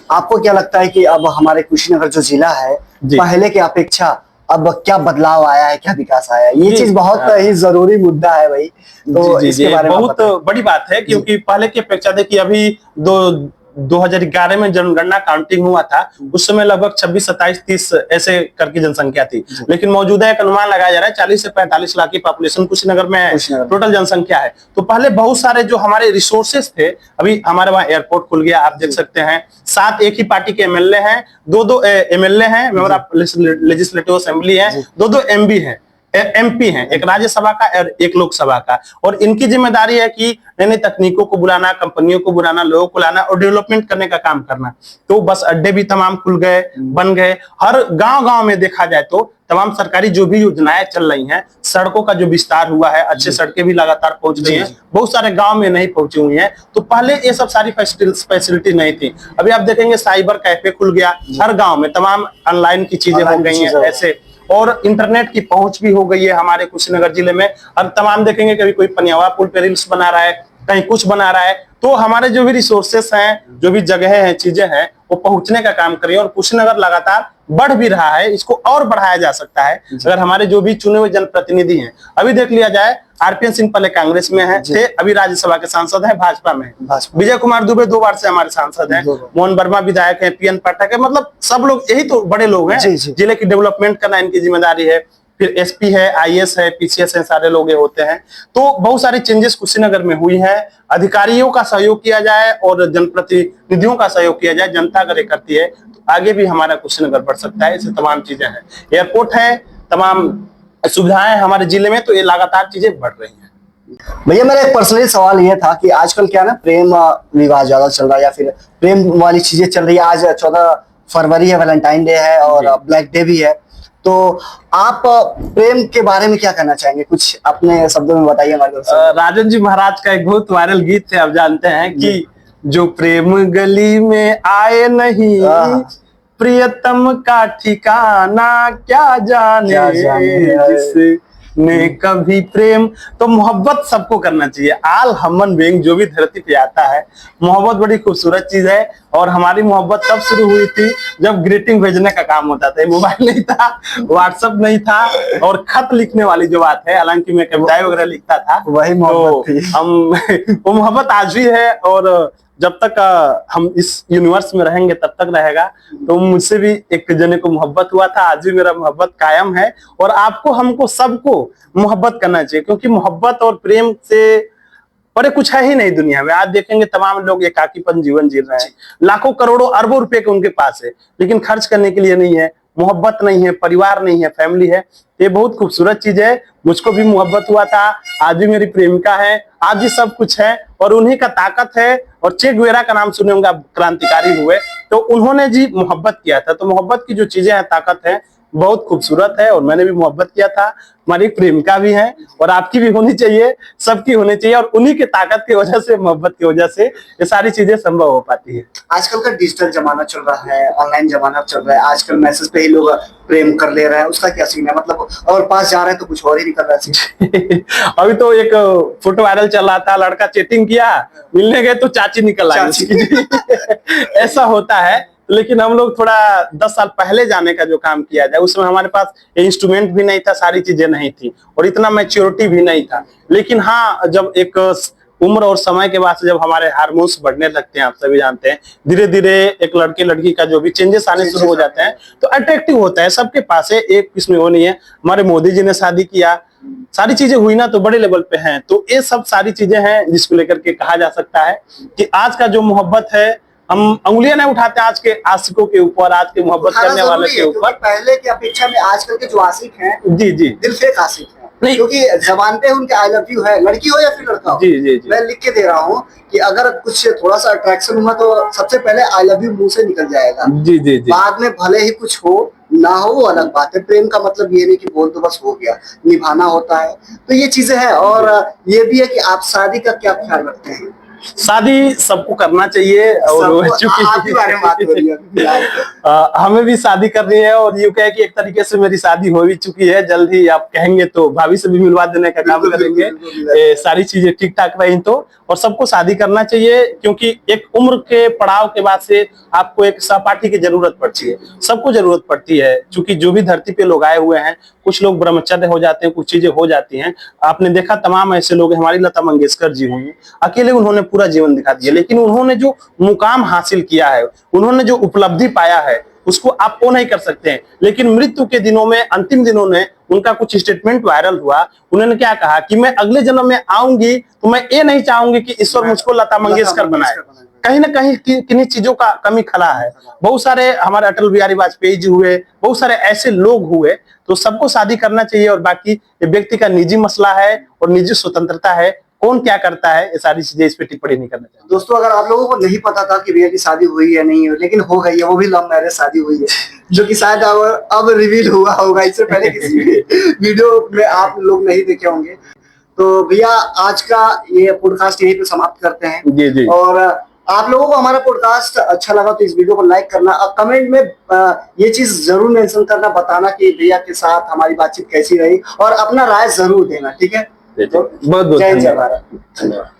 आपको क्या लगता है कि अब हमारे कुशीनगर जो जिला है, पहले की अपेक्षा अब क्या बदलाव आया है, क्या विकास आया है? ये चीज बहुत ही जरूरी मुद्दा है भाई। तो इसके बारे में बहुत बड़ी बात है, क्योंकि पहले की अपेक्षा देखिए, अभी 2011 में जनगणना काउंटिंग हुआ था, उस समय लगभग 26, 27, 30 ऐसे करके जनसंख्या थी। लेकिन मौजूदा एक अनुमान लगाया जा रहा है 40 से 45 लाख की पॉपुलेशन कुशीनगर में टोटल जनसंख्या है। तो पहले बहुत सारे जो हमारे रिसोर्सेस थे, अभी हमारे वहाँ एयरपोर्ट खुल गया, आप देख सकते हैं। 7 एक ही पार्टी के एमएलए हैं, 2 एमएलए हैं, मेंबर ऑफ लेजिस्लेटिव असेंबली है, 2 एमपी हैं, एमपी हैं, एक राज्यसभा का और एक लोकसभा का। और इनकी जिम्मेदारी है कि नई नई तकनीकों को बुलाना, कंपनियों को बुलाना, लोगों को लाना और डेवलपमेंट करने का काम करना। तो बस अड्डे भी तमाम खुल गए, बन गए। हर गांव-गांव में देखा जाए तो तमाम सरकारी जो भी योजनाएं चल रही हैं, सड़कों का जो विस्तार हुआ है, अच्छे सड़कें भी लगातार पहुंच रही हैं, बहुत सारे गांव में नहीं पहुंची हुई हैं। तो पहले ये सब सारी फैसिलिटी नहीं थी। अभी आप देखेंगे साइबर कैफे खुल गया हर गाँव में, तमाम ऑनलाइन की चीजें हो गई हैं ऐसे, और इंटरनेट की पहुंच भी हो गई है हमारे कुशीनगर जिले में। अब तमाम देखेंगे, कभी कोई पनियावा पुल पे रील्स बना रहा है, कहीं कुछ बना रहा है, तो हमारे जो भी रिसोर्सेस हैं, जो भी जगह हैं, चीजें हैं, वो पहुंचने का काम करिए। और कुशीनगर लगातार बढ़ भी रहा है, इसको और बढ़ाया जा सकता है अगर हमारे जो भी चुने हुए जनप्रतिनिधि हैं। अभी देख लिया जाए, आरपीएन सिंह पहले कांग्रेस में है थे, अभी राज्यसभा के सांसद हैं, भाजपा में। विजय कुमार दुबे 2 बार से हमारे सांसद हैं, मोहन वर्मा विधायक हैं, पीएन पाठक है, मतलब सब लोग, यही तो बड़े लोग हैं। जिले की डेवलपमेंट करना इनकी जिम्मेदारी है। फिर एसपी है, आईएएस है, पीसीएस है, सारे लोग ये होते हैं। तो बहुत सारी चेंजेस कुशीनगर में हुई है। अधिकारियों का सहयोग किया जाए और जनप्रतिनिधियों का सहयोग किया जाए, जनता अगर ये करती है तो आगे भी हमारा कुशीनगर बढ़ सकता है। इससे तमाम चीजें हैं, एयरपोर्ट है, तमाम सुविधाएं हमारे जिले में, तो ये लगातार चीजें बढ़ रही हैं। भैया मेरा एक पर्सनली सवाल ये था कि आजकल क्या ना, प्रेम विवाह ज्यादा चल रहा है या फिर प्रेम वाली चीजें चल रही है। आज 14 फरवरी है, वैलेंटाइन डे है और ब्लैक डे भी है। तो आप प्रेम के बारे में क्या कहना चाहेंगे, कुछ अपने शब्दों में बताइए हमारे दोस्तों। राजन जी महाराज का एक बहुत वायरल गीत है, आप जानते हैं कि जो प्रेम गली में आए नहीं, प्रियतम का ठिकाना क्या जाने जिसने कभी प्रेम। तो मोहब्बत सबको करना चाहिए। आल ह्यूमन बीइंग जो भी धरती पे आता है, मोहब्बत बड़ी खूबसूरत चीज है। और हमारी मोहब्बत तब शुरू हुई थी जब ग्रीटिंग भेजने का काम होता था। मोबाइल नहीं था, व्हाट्सएप नहीं था, और खत लिखने वाली जो बात है, हालांकि मैं कविताएं वगैरह लिखता था, वही मोहब्बत थी। हम वो मोहब्बत आज भी है, और जब तक हम इस यूनिवर्स में रहेंगे तब तक रहेगा। तो मुझसे भी एक जने को मोहब्बत हुआ था, आज भी मेरा मोहब्बत कायम है। और आपको, हमको, सबको मोहब्बत करना चाहिए, क्योंकि मोहब्बत और प्रेम से बड़े कुछ है ही नहीं दुनिया में। आज देखेंगे तमाम लोग एकाकीपन जीवन जी रहे हैं, लाखों करोड़ों अरबों रुपए के उनके पास है, लेकिन खर्च करने के लिए नहीं है, मोहब्बत नहीं है, परिवार नहीं है, फैमिली है। ये बहुत खूबसूरत चीज है। मुझको भी मोहब्बत हुआ था, आज भी मेरी प्रेमिका है, आज भी सब कुछ है, और उन्हीं का ताकत है। और चे गुवेरा का नाम सुने होंगे, क्रांतिकारी हुए, तो उन्होंने जी मोहब्बत किया था। तो मोहब्बत की जो चीजें हैं, ताकत है, बहुत खूबसूरत है। और मैंने भी मोहब्बत किया था, हमारी प्रेमिका भी है, और आपकी भी होनी चाहिए, सबकी होनी चाहिए। और उन्हीं के ताकत की वजह से, मोहब्बत की वजह से ये सारी चीजें संभव हो पाती है। आजकल का डिजिटल जमाना चल रहा है, ऑनलाइन जमाना चल रहा है, आजकल मैसेज पे ही लोग प्रेम कर ले रहे हैं, उसका क्या सीन है? मतलब और पास जा रहे हैं तो कुछ और ही निकल रहा है। अभी तो एक फोटो वायरल चल रहा था, लड़का चैटिंग किया, मिलने गए तो चाची निकल आई। ऐसा होता है। लेकिन हम लोग थोड़ा 10 साल पहले जाने का जो काम किया जाए, उसमें हमारे पास इंस्ट्रूमेंट भी नहीं था, सारी चीजें नहीं थी, और इतना मैच्योरिटी भी नहीं था। लेकिन हाँ, जब एक उम्र और समय के बाद से जब हमारे हार्मोन्स बढ़ने लगते हैं, आप सभी जानते हैं, धीरे धीरे एक लड़के लड़की का जो भी चेंजेस आने शुरू हो जाते हैं, तो अट्रैक्टिव होता है। सबके पास है, एक इसमें वो नहीं है। हमारे मोदी जी ने शादी किया, सारी चीजें हुई ना, तो बड़े लेवल पे हैं। तो ये सब सारी चीजें हैं जिसको लेकर के कहा जा सकता है कि आज का जो मोहब्बत है, हम उंगलियां नहीं उठाते आज के आशिकों के ऊपर, आज के मोहब्बत करने वाले के ऊपर। पहले की अपेक्षा में आजकल के जो आशिक हैं, जी जी, दिल फेक आशिक हैं, नहीं, क्योंकि जबान पे उनके आई लव यू है, लड़की हो या फिर लड़का हो। जी जी जी, मैं लिख के दे रहा हूँ कि अगर कुछ थोड़ा सा अट्रैक्शन हुआ तो सबसे पहले आई लव यू मुंह से निकल जाएगा। जी जी जी, बाद में भले ही कुछ हो ना हो, वो अलग बात है। प्रेम का मतलब ये नहीं कि बोल तो बस हो गया, निभाना होता है। तो ये चीजें हैं। और ये भी है कि आप शादी का क्या ख्याल रखते हैं? शादी सबको करना चाहिए, और आपके बारे में बात हो रही है। हमें भी शादी करनी है। और यूं कहे कि एक तरीके से मेरी शादी हो भी चुकी है, जल्द ही आप कहेंगे तो भाभी से भी मिलवा देने का काम करेंगे, सारी चीजें ठीक ठाक रही तो। और सबको शादी करना चाहिए, क्योंकि एक उम्र के पड़ाव के बाद से आपको एक सहपाठी की जरूरत पड़ती है, सबको जरूरत पड़ती है। क्योंकि जो भी धरती पे लोग आए हुए हैं, कुछ लोग ब्रह्मचर्य हो जाते हैं, कुछ चीजें हो जाती हैं। आपने देखा तमाम ऐसे लोग, हमारी लता मंगेशकर जी हुई, अकेले उन्होंने पूरा जीवन दिखा दिया, लेकिन उन्होंने जो मुकाम हासिल किया है, उन्होंने जो उपलब्धि पाया है, उसको आप वो नहीं कर सकते हैं। लेकिन मृत्यु के दिनों में, अंतिम दिनों में उनका कुछ स्टेटमेंट वायरल हुआ। उन्होंने क्या कहा कि मैं अगले जन्म में आऊंगी तो मैं ये नहीं चाहूंगी कि ईश्वर मुझको लता मंगेशकर बनाए। कहीं ना कहीं किन्हीं चीजों का कमी खला है। बहुत सारे हमारे अटल बिहारी वाजपेयी जी हुए, बहुत सारे ऐसे लोग हुए। तो सबको शादी करना चाहिए, और बाकी ये व्यक्ति का निजी मसला है और निजी स्वतंत्रता है, कौन क्या करता है, ये सारी चीजें इस पे टिप्पणी नहीं करना चाहिए। दोस्तों, अगर आप लोगों को नहीं पता था कि भैया की शादी हुई है नहीं हुई, लेकिन हो गई है, वो भी लव मैरिज शादी हुई है, जो कि शायद अब रिवील हुआ होगा, इससे पहले किसी भी वीडियो में आप लोग नहीं देखे होंगे। तो भैया आज का ये पॉडकास्ट यहीं पे समाप्त करते हैं। जी जी। और आप लोगों को हमारा पॉडकास्ट अच्छा लगा तो इस वीडियो को लाइक करना, और कमेंट में ये चीज जरूर मेंशन करना, बताना कि भैया के साथ हमारी बातचीत कैसी रही, और अपना राय जरूर देना। ठीक है, बहुत बहुत जय जय भारत।